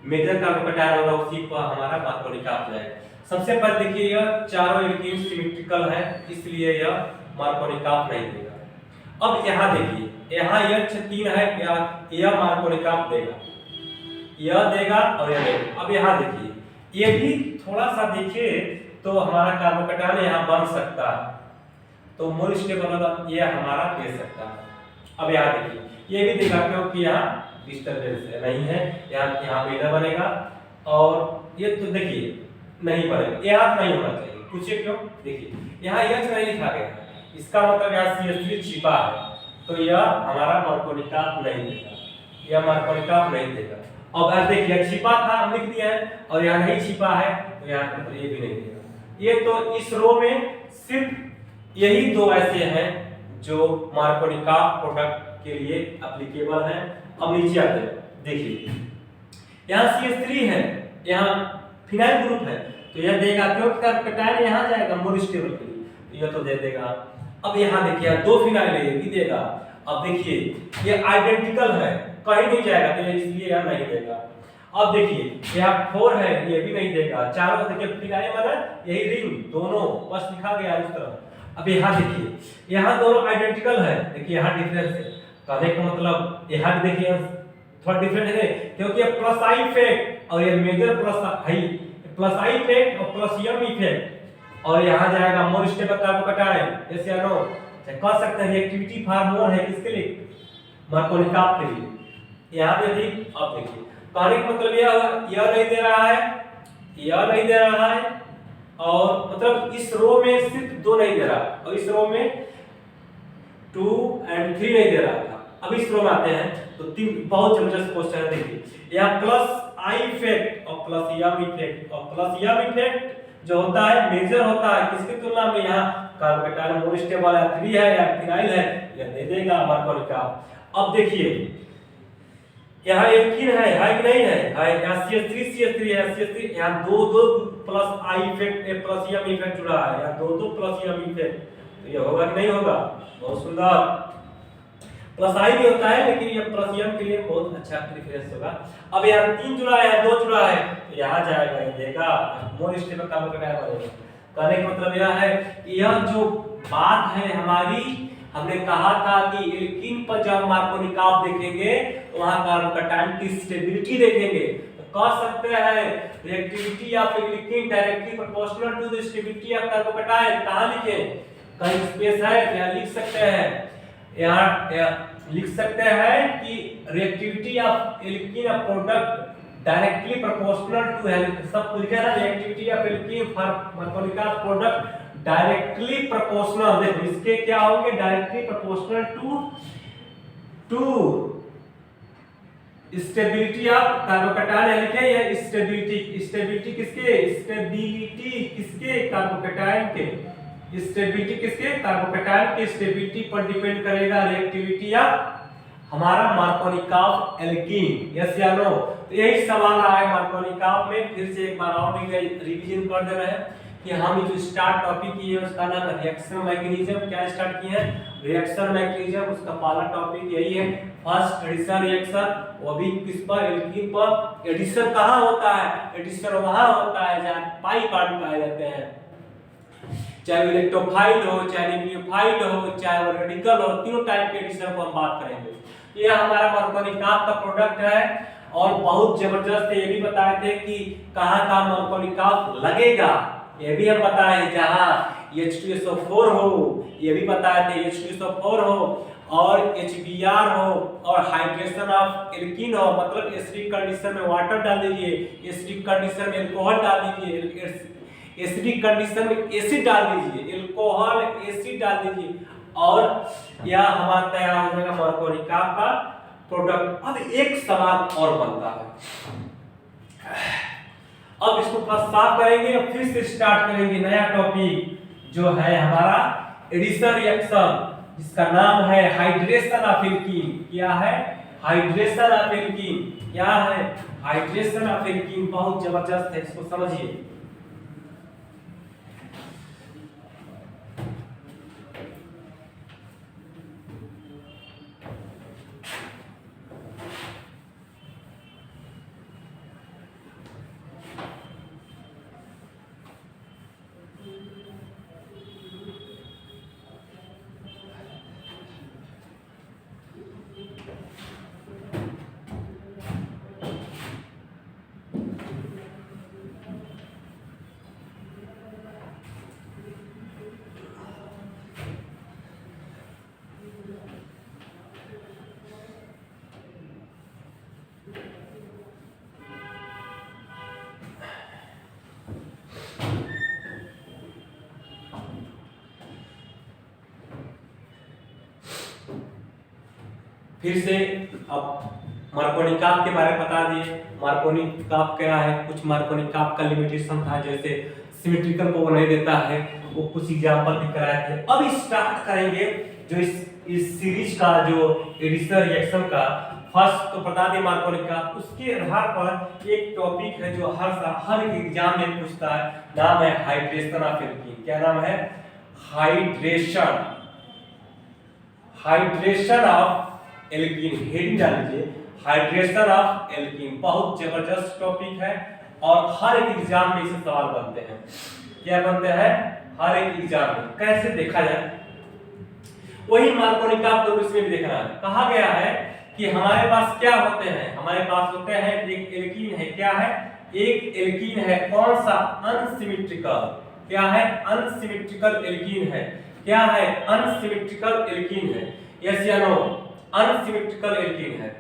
मेजर कार्बोकैटायन होगा उसी पर हमारा मार्कोनिकाव जाएगा। सबसे पहले देखिए, यह चारों एल्कीन सिमेट्रिकल है, इसलिए यह मार्कोनिकाव नहीं देगा। अब यहाँ देखिए, यहाँ यह 3 है, यह मार्कोनिकाव देगा, यह देगा और यह देगा। अब यहाँ देखिए, ये भी थोड़ा सा देखिए तो हमारा कार्बोकैटायन यहाँ बन सकता है, तो मोल स्टेबल होगा, ये हमारा दे सकता है। अब यहाँ देखिए, ये भी देगा क्योंकि यहाँ डिस्टर्बेंस नहीं है, यहाँ पे बनेगा और ये तो देखिए नहीं बनेगा, यहाँ नहीं होना चाहिए। पूछिए क्यों? देखिए यहाँ यह नहीं लिखा गया, इसका मतलब यहाँ CH3 छिपा है, तो यह हमारा मार्कोनिकाव नहीं देगा, यह मार्कोनिकाव नहीं देगा। अब आप देखिए, छिपा था हम लिख दिया है और यहाँ नहीं छिपा है, तो यहाँ पर ये भी नहीं देगा। ये तो इस रो में सिर्फ यही 2 ऐसे हैं जो मार्कोनिकाव प्रोडक्ट के लिए एप्लीकेबल हैं। अब नीचे आते हैं, देखिए यहाँ CH3 है, यहाँ फिनाइल ग्रुप है, तो यह देगा क्योंकि कार्बोकैटायन यहाँ जाएगा मोल स्टेबल के लिए, तो यह तो दे देगा। अब यहाँ देखिए 2 फिनाइल है, ये भी देगा। अब देखिए ये आइडेंटिकल है, कहीं नहीं जाएगा, तो इसलिए यह नहीं देगा। अब देखिए यहाँ 4 है, ये भी नहीं देगा। चारों देखिए फिनाइल वाला यही रिंग दोनों बस लिखा गया इस तरह। अब यहाँ देखिए, यहाँ दोनों आइडेंटिकल है, देखिए यहाँ डिफरेंस है, कहने का मतलब यहाँ भी देखिए थोड़ा डिफरेंट है क्योंकि ये प्लस आई इफेक्ट और ये major plus I, plus I effect और प्लस एम इफेक्ट, और यहाँ जाएगा मोल स्टेबल कार्बोकैटायन, यस या नो कह सकते हैं। रिएक्टिविटी फार्मूला है किसके लिए? मार्कोनिकाव के लिए। यहाँ पे भी अब देखिए, कहने का मतलब यह नहीं दे रहा है, यह नहीं दे रहा है, और मतलब इस रो में सिर्फ 2 नहीं दे रहा और इस रो में 2 और 3 नहीं दे रहा था। अब इस रो में आते हैं तो 3 बहुत जबरदस्त क्वेश्चन है। देखिए यहाँ प्लस आई इफेक्ट और प्लस एम इफेक्ट, और प्लस एम इफेक्ट जो होता है मेजर होता है किसकी तुलना में? यहाँ कार्बोकैटायन मोल स्टेबल है, 3 है या फिनाइल है, यह दे देगा मार्कोनिकाव। अब देखिए यहाँ एल्कीन है कि नहीं है? यहाँ CH3 है, CH3 यहाँ 2 plus I effect plus M effect जुड़ा है, यहाँ 2 प्लस एम इफेक्ट, तो ये होगा कि नहीं होगा? बहुत सुंदर। प्लस आई भी होता है लेकिन ये प्लस एम के लिए बहुत अच्छा प्रेफरेंस होगा। अब यहाँ 3 जुड़ा है, 2 जुड़ा है, तो यहाँ जाएगा, ये देगा मोल स्टेबल कार्बोकैटायन बनेगा। कहने का मतलब यह है कि यह जो बात है हमारी, हमने कहा था कि एल्कीन पर जब मार्कोनिकाव देखेंगे तो वहां कार्बोकैटायन की स्टेबिलिटी देखेंगे, तो कह सकते हैं reactivity of alkene directly proportional to the stability of carbocation. कहां लिखें? कहीं स्पेस है क्या? लिख सकते हैं, यहाँ लिख सकते हैं कि reactivity of alkene product directly proportional to, सब लिखा है reactivity of alkene for Markovnikov product directly proportional. देखो इसके क्या होंगे? Directly proportional to stability of carbocation लिखे, या स्टेबिलिटी किसके? कार्बोकैटायन के। स्टेबिलिटी किसके? कार्बोकैटायन के स्टेबिलिटी पर डिपेंड करेगा रिएक्टिविटी ऑफ हमारा मार्कोनिकाव एल्कीन, यस या नो? तो यही सवाल आया है मार्कोनिकाव में। फिर से एक बार और रिवीजन कर दे रहे हैं कि हम जो स्टार्ट टॉपिक किए उसका नाम रिएक्शन मैकेनिज्म। क्या स्टार्ट किए हैं? Reaction mechanism. उसका पहला टॉपिक यही है, फर्स्ट एडिशन रिएक्शन, वो भी किस पर? एल्कीन पर। एडिशन कहाँ होता है? एडिशन वहां होता है जहाँ पाई बॉन्ड पाए जाते हैं, चाहे इलेक्ट्रोफाइल हो, चाहे न्यूक्लियोफाइल हो, चाहे वो रेडिकल हो, तीनों टाइप के एडिशन को हम बात करेंगे। ये हमारा मार्कोनिकाव का प्रोडक्ट है और बहुत जबरदस्त है। ये भी बताए थे कि कहाँ मार्कोनिकाव लगेगा, ये भी हम बताए जहाँ H2SO4 हो, ये भी बताए थे H2SO4 हो और HBr हो और हाइड्रेशन ऑफ एल्कीन हो, मतलब एसिडिक कंडीशन में वाटर डाल दीजिए, एसिडिक कंडीशन में अल्कोहल डाल दीजिए, एसिडिक कंडीशन में एसिड डाल दीजिए, अल्कोहल एसिड डाल दीजिए और यह हमारा तैयार हो जाएगा मार्कोनिका का प्रोडक्ट। अब एक सवाल और बनता है, अब इसको थोड़ा साफ करेंगे और फिर से स्टार्ट करेंगे नया टॉपिक जो है हमारा एडिशन रिएक्शन, जिसका नाम है हाइड्रेशन ऑफ एल्कीन। क्या है? Hydration of alkene. क्या है? Hydration of alkene. बहुत जबरदस्त है, इसको समझिए। फिर से अब मार्कोनिकाप के बारे में बता दिए। मार्कोनिकाप क्या है? कुछ मार्कोनिकाप का लिमिटेशन था, जैसे सिमेट्रिकल को वो नहीं देता है, वो कुछ एग्जांपल भी कराए थे। अब स्टार्ट करेंगे जो इस सीरीज का जो एडिशन रिएक्शन का फर्स्ट तो बता दें मार्कोनिकाप, उसके आधार पर एक टॉपिक है जो हर एग्जाम में पूछता है, नाम है हाइड्रेशन ऑफ एल्कीन। क्या नाम है? Hydration of alkene. हेडिंग डाल लीजिए, हाइड्रेशन ऑफ एल्कीन। बहुत जबरदस्त टॉपिक है और हर एक एग्जाम में इसे सवाल बनते हैं। क्या बनते हैं? हर एक एग्जाम में। कैसे देखा जाए? वही मार्कोनिकाप को इसमें भी देखना है। कहा गया है कि हमारे पास क्या होते हैं? हमारे पास होते हैं एक एल्कीन है। क्या है? एक एल्कीन है। कौन सा? अनसिमेट्रिकल। क्या है? अनसिमेट्रिकल एल्कीन है। क्या है? अनसिमेट्रिकल एल्कीन है। यस या नो? अनसिमेट्रिकल एल्कीन है।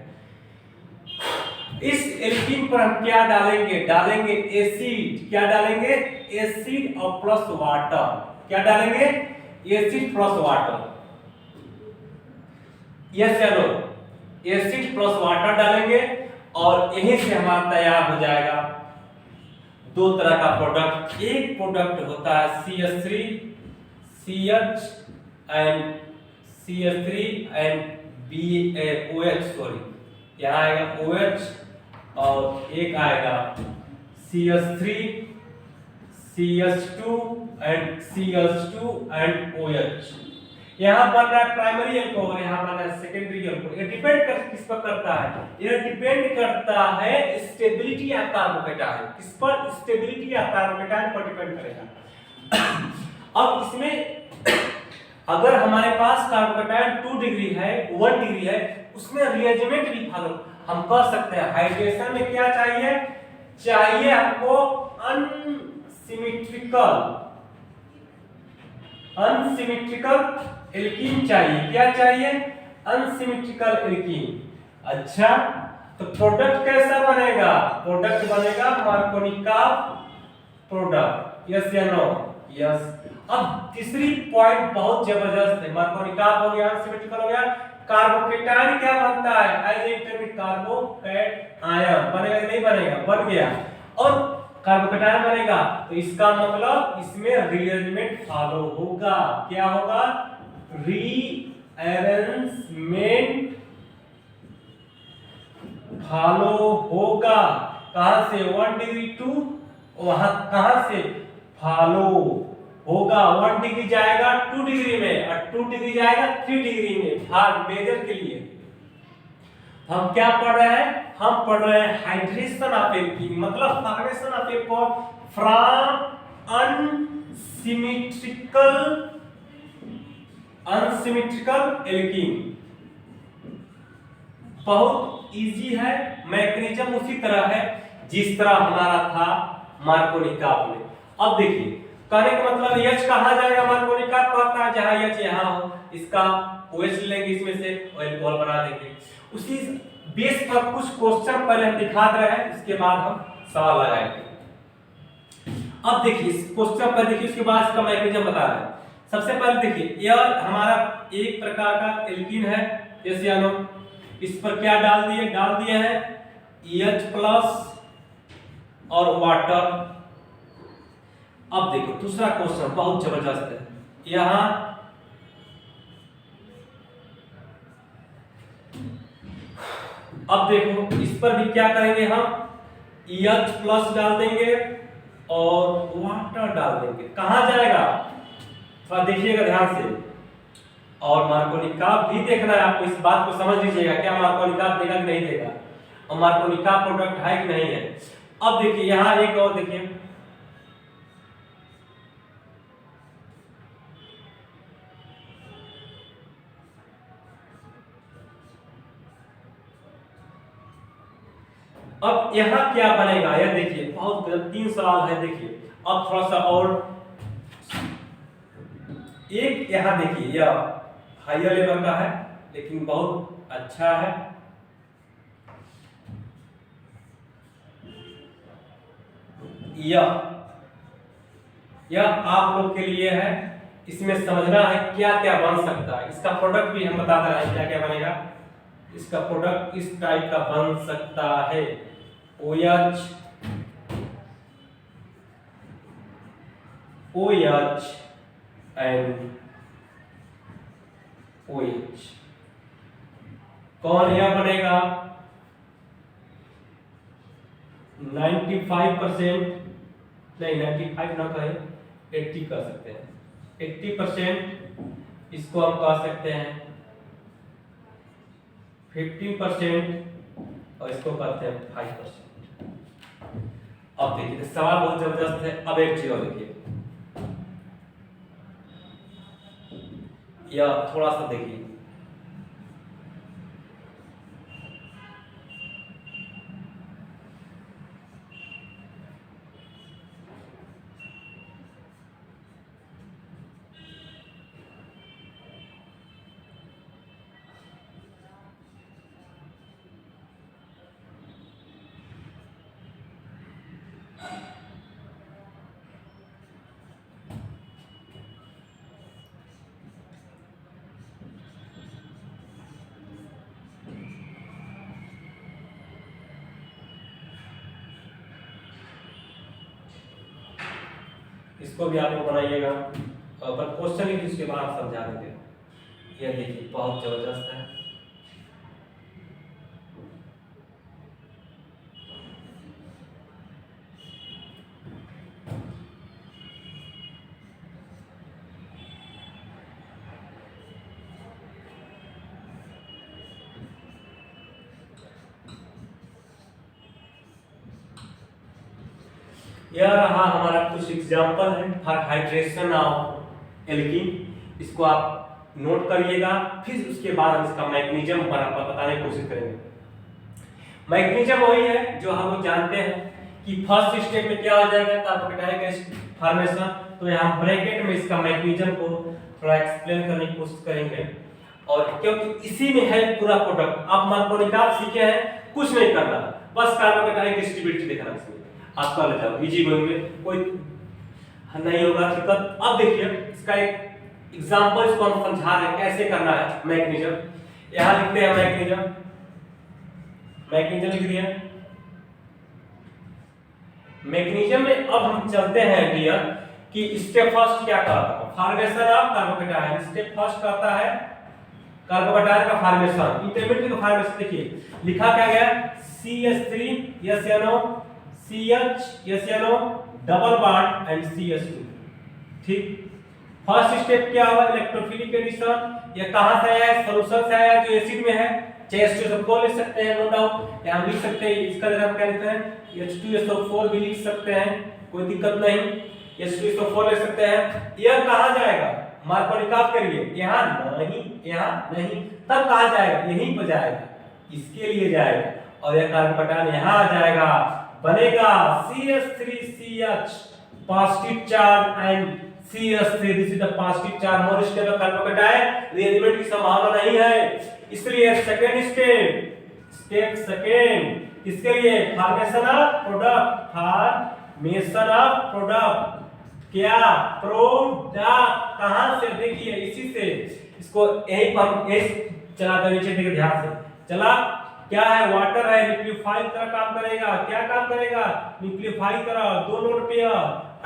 इस एल्कीन पर हम क्या डालेंगे? डालेंगे एसिड। क्या डालेंगे? एसिड और प्लस वाटर। क्या डालेंगे? Acid plus water. यस या नो? एसिड प्लस वाटर डालेंगे और यहीं से हमारा तैयार हो जाएगा दो तरह का प्रोडक्ट। एक प्रोडक्ट होता है CH3 एंड BOH, सॉरी, यहाँ आएगा OH और एक आएगा CH3 CH2 एंड OH। यहाँ बन रहा है प्राइमरी अल्कोहल, यहाँ बन रहा है सेकेंडरी अल्कोहल। ये डिपेंड किस पर करता है? ये डिपेंड करता है स्टेबिलिटी ऑफ कार्बोकेटायन। किस पर? स्टेबिलिटी ऑफ कार्बोकेटायन पर डिपेंड करेगा। अब इसमें अगर हमारे पास कार्बोकेटायन 2 डिग्री है, 1 डिग्री है, उसमें रिएरेंजमेंट भी फॉलो हम कर सकते हैं। हाइड्रेशन में क्या चाहिए? चाहिए हमको अनसिमेट्रिकल एल्कीन चाहिए। क्या चाहिए? Unsymmetrical alkene. अच्छा, तो प्रोडक्ट कैसा बनेगा? प्रोडक्ट बनेगा मार्कोनिकाप प्रोडक्ट। यस या नो? यस। अब तीसरी पॉइंट बहुत जबरदस्त है। मार्कोनिकाप हो गया, अनसिमेट्रिकल हो गया। कार्बोकेटायन क्या बनता है? एज इंटरमीडिएट कार्बोकैटायन बनेगा नहीं बनेगा? बन गया। और कार्बोकेटायन बनेगा तो इसका मतलब इसमें रीअरेंजमेंट फॉलो होगा। क्या होगा? रीअरेंजमेंट फॉलो होगा। कहां से? 1 डिग्री टू वहां कहां से फॉलो होगा? 1 डिग्री जाएगा 2 डिग्री में और 2 डिग्री जाएगा 3 डिग्री में। हार्ड मेजर के लिए हम क्या पढ़ रहे हैं? हम पढ़ रहे हैं हाइड्रेशन ऑफ एल्कीन, मतलब formation of alcohol from unsymmetrical alkene. बहुत इजी है, मैकेनिज्म उसी तरह है जिस तरह हमारा था मार्कोनिकाप में। अब देखिए कहने का मतलब H कहाँ जाएगा, मार्कोनिका कहता है जहाँ H यहाँ हो, इसका OH लेंगे, इसमें से अल्कोहल बना देंगे। उसी बेस पर कुछ क्वेश्चन पहले हम दिखा रहे हैं, इसके बाद हम सवाल लगाएंगे। अब देखिए इस क्वेश्चन पर देखिए, उसके बाद इसका मैकेनिज्म बता रहे हैं। सबसे पहले देखिए यह हमारा एक प्रकार का एल्कीन है एसियानो, इस पर क्या डाल दिए हैं H+ और वाटर। अब देखो दूसरा क्वेश्चन बहुत जबरदस्त है, यहां अब देखो इस पर भी क्या करेंगे हम, H+ डाल देंगे और वाटर डाल देंगे। कहां जाएगा थोड़ा देखिएगा ध्यान से, और मार्कोनिका भी देखना है आपको, इस बात को समझ लीजिएगा क्या मार्कोनिका देगा कि नहीं देगा, और मार्कोनिका प्रोडक्ट है कि नहीं है। अब देखिए यहां एक और देखिए, अब यहां क्या बनेगा यह देखिए, बहुत 3 सवाल है देखिए। अब थोड़ा सा और एक यहां देखिए, यह हायर लेवल का है लेकिन बहुत अच्छा है। यह आप लोग के लिए है, इसमें समझना है क्या क्या बन सकता है। इसका प्रोडक्ट भी हम बता रहे हैं क्या क्या बनेगा। इसका प्रोडक्ट इस टाइप का बन सकता है, OH एंड OH। कौन यह बनेगा 95% नहीं, 95 ना कहे 80 कर सकते हैं, 80% इसको हम कह सकते हैं 15% और इसको कहते हैं 5%। अब देखिए सवाल बहुत जबरदस्त है। अब एक चीज और देखिए, या थोड़ा सा देखिए, इसको भी आप लोग बनाइएगा, पर क्वेश्चन ही इसके बाद आप समझा देंगे। यह देखिए बहुत जबरदस्त है। यह रहा हमारा कुछ एग्जांपल है फॉर हाइड्रेशन ऑफ एल्कीन, इसको आप नोट करिएगा। फिर उसके बाद हम इसका मैकेनिज्म बताने की कोशिश करेंगे। मैकेनिज्म वही है जो हम लोग जानते हैं कि फर्स्ट स्टेप में क्या हो जाएगा कार्बोकेटाइल फॉर्मेशन। तो यहाँ ब्रैकेट में इसका मैकेनिज्म को थोड़ा एक्सप्लेन करने की कोशिश करेंगे, और क्योंकि इसी में है पूरा प्रोडक्ट। आप मार्कोनिका सीखे हैं, कुछ नहीं करना, बस कार्बोकेटाइल डिस्ट्रीब्यूटिविटी देखना इसमें, आप कर ले जाओ इजी गोइंग में, कोई नहीं होगा दिक्कत। अब देखिए इसका एक एग्जांपल इसको हम समझा रहे हैं कैसे करना है मैकेनिज्म। यहां लिखते हैं मैकेनिज्म लिख दिया। मैकेनिज्म में अब हम चलते हैं डियर कि स्टेप फर्स्ट क्या कहता है, फॉर्मेशन ऑफ कार्बोकेटाइल। स्टेप फर्स्ट कहता है कार्बोकेटाइल का फॉर्मेशन, इंटरमीडिएट का फॉर्मेशन। देखिए लिखा क्या गया, CH3SNO CHSNO double bond and CH2। ठीक, फर्स्ट स्टेप क्या हुआ, इलेक्ट्रोफिलिक एडिशन। ये कहां से आया है, सॉल्यूशन से आया जो एसिड में है। H2SO को ले सकते हैं, नो डाउट यहां लिख सकते हैं, इसका जगह हम क्या लिखते हैं H2SO4 भी लिख सकते हैं, कोई दिक्कत नहीं, H2SO4 ले सकते हैं। यह कहां जाएगा, मार्कोनिका करिए, यहां नहीं, तब कहां जाएगा, यहीं पर जाएगा, इसके लिए जाएगा, और यह कार्बोकेटाइल यहां आ जाएगा, बनेगा CH3CH positive charge and CH3 this is the positive charge more stable carbocation rearrangement की संभावना नहीं है। इसलिए सेकंड स्टेप सेकंड इसके लिए फॉर्मेशन ऑफ प्रोडक्ट क्या प्रोडक्ट कहां से देखिए इसी से इसको यही पर हम एस चला कर नीचे देखिए ध्यान से चला क्या है वाटर है न्यूक्लियोफाइल तरह काम करेगा क्या काम करेगा न्यूक्लियोफाइल तरह दो नोड पे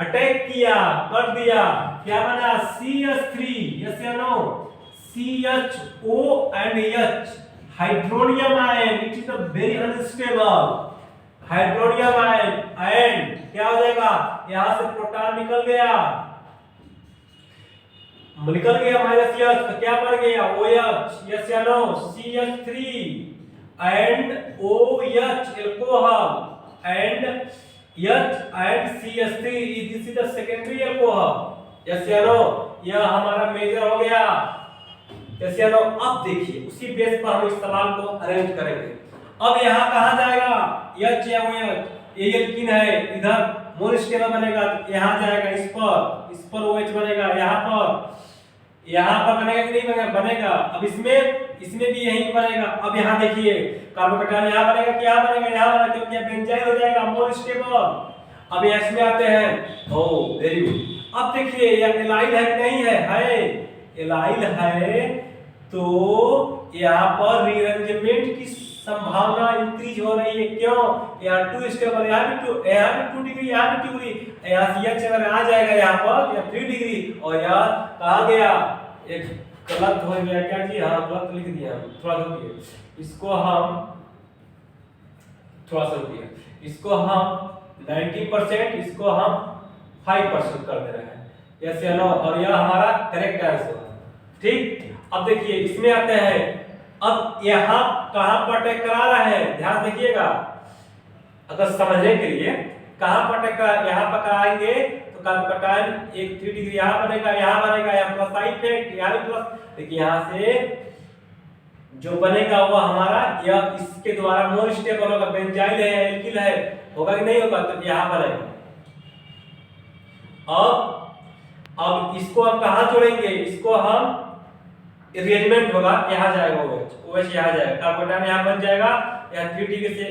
अटैक किया कर दिया क्या बना CH3 यस या no CHO and H hydronium ion it is a very unstable hydronium ion and क्या हो जाएगा यहां से प्रोटॉन निकल गया माइनस H तो क्या बन गया OH यस या no CH3 and OH alcohol and H and CH3 this is the secondary alcohol yes या नो यह हमारा मेजर हो गया यस या नो। अब देखिए उसी बेस पर हम इस सवाल को अरेंज करेंगे। अब यहाँ कहाँ जाएगा H या OH ये एल्कीन है इधर मोर स्टेबल बनेगा यहाँ जाएगा इस पर OH बनेगा यहाँ पर बनेगा कि नहीं बनेगा बनेगा। अब इसमें भी यही बनेगा। अब यहाँ देखिए कार्बोकेटाइन यहाँ बनेगा कि यहाँ बनेगा यहाँ बनेगा क्योंकि यह बेंजाइल हो जाएगा मोर स्टेबल। अब इसमें आते हैं ओह वेरी गुड। अब देखिए यह एलाइल है कि नहीं है एलाइल है तो यहाँ पर रीअरेंजमेंट की संभावना इंक्रीज हो रही है क्यों यहाँ 2 स्टेबल यहाँ भी 2 डिग्री यहाँ भी 2 डिग्री यहाँ CH अगर आ जाएगा यहाँ पर या 3 डिग्री और यहाँ कहा गया एक गलत हो गया क्या जी हाँ गलत लिख दिया थोड़ा रुकिए इसको हम 90% इसको हम 5% कर दे रहे हैं यस या नो और यह हमारा करेक्ट आंसर है ठीक। अब देखिए इसमें आते हैं अब यहाँ कहां पर अटैक करा रहा है ध्यान देखिएगा अगर समझने के लिए कहां पर अटैक यहाँ पर कराएंगे तो कार्बोकेटाइन एक 3 डिग्री यहाँ बनेगा यहाँ प्लस साइड इफेक्ट यहाँ भी प्लस देखिए यहाँ से जो बनेगा वो हमारा यह इसके द्वारा मोर स्टेबल होगा बेंजाइल है एल्किल है होगा कि नहीं होगा तो यहाँ बनेगा। अब इसको हम कहां जोड़ेंगे इसको हम रीअरेंजमेंट होगा यहाँ जाएगा OH यहाँ जाएगा कार्बोकेटाइन यहाँ बन जाएगा यहाँ 3 डिग्री से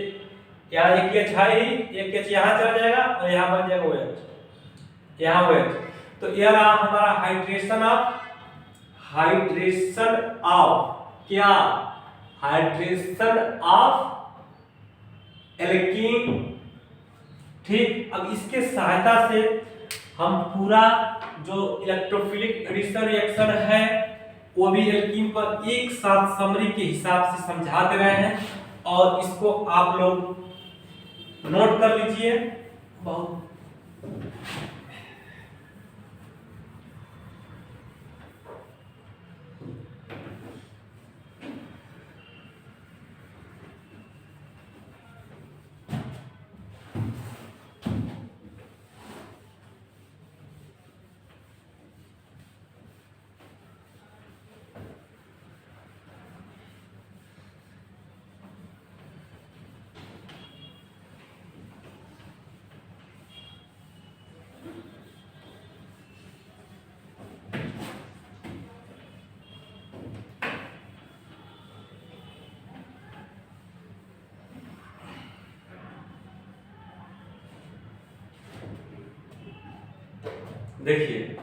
यहाँ एक H है ही एक H यहाँ चला जाएगा और यहाँ बन जाएगा OH यहाँ OH। तो यह रहा हमारा हाइड्रेशन ऑफ एल्कीन ठीक। अब इसके सहायता से हम पूरा जो इलेक्ट्रोफिलिक एडिशन रिएक्शन है वो भी एल्कीन पर एक साथ समरी के हिसाब से समझा दे रहे हैं और इसको आप लोग नोट कर लीजिए बहुत देखिए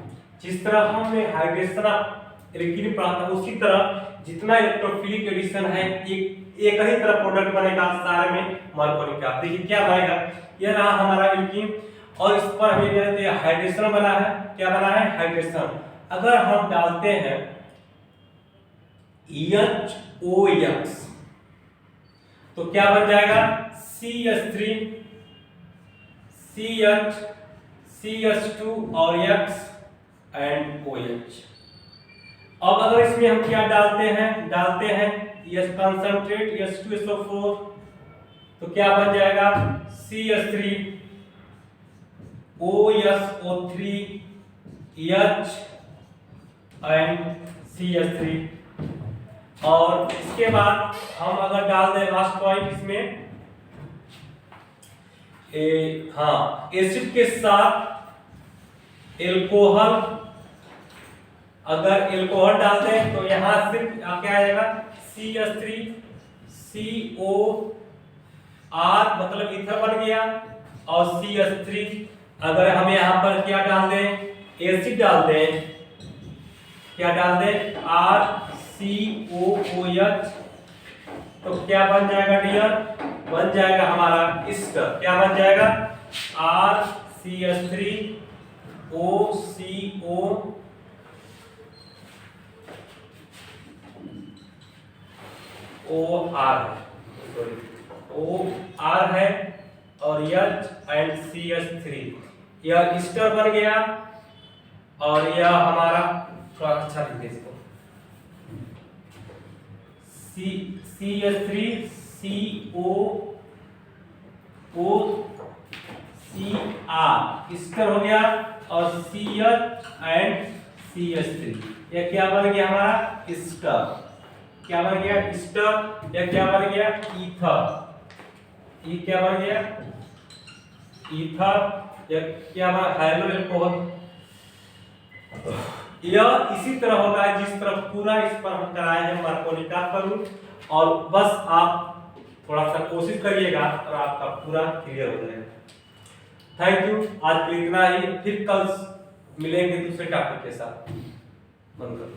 जिस तरह हमने हाइड्रेशन ऑफ एल्कीन पढ़ा था उसी तरह जितना इलेक्ट्रोफिलिक एडिशन है एक ही तरह प्रोडक्ट बनेगा सारे में मॉलिक्यूल का। देखिए क्या बनेगा यह रहा हमारा एल्कीन और इस पर हमें हाइड्रेशन बना है क्या बना है हाइड्रेशन। अगर हम डालते हैं HOX तो क्या बन जाएगा CH3 CH CH2 और X एंड OH। अब अगर इसमें हम क्या डालते हैं यस कंसंट्रेट H2SO4 तो क्या बन जाएगा CH3 OSO3 H and CH3। और इसके बाद हम अगर डाल दें लास्ट पॉइंट इसमें हाँ एसिड के साथ एल्कोहल, अगर एल्कोहल डालते हैं तो यहां सिर्फ क्या आएगा CH3COR मतलब ईथर बन गया, और CH3 अगर हम यहां पर क्या डाल दें, एसिड डाल दें, क्या डाल दें RCOOH, तो क्या बन जाएगा डियर, बन जाएगा हमारा ईस्टर, क्या बन जाएगा RCH3OCO OR है और H एंड CH3, यह ईस्टर बन गया, और यह हमारा थोड़ा अच्छा लिखिए इसको CH3COOCR ईस्टर हो गया, और CH एंड CH3, यह क्या बन गया हमारा ईस्टर, क्या बन गया ईस्टर, यह क्या बन गया ईथर, ये क्या बन गया ईथर, यह क्या बना हाइड्रो एल्कोहल। यह इसी तरह होगा जिस तरह पूरा इस पर हम कराए हैं मार्कोनी का फॉर्मूला, और बस आप थोड़ा सा कोशिश करिएगा और आपका पूरा क्लियर हो जाएगा। थैंक यू, आज के लिए इतना ही, फिर कल मिलेंगे दूसरे टॉपिक के साथ। बंद करो।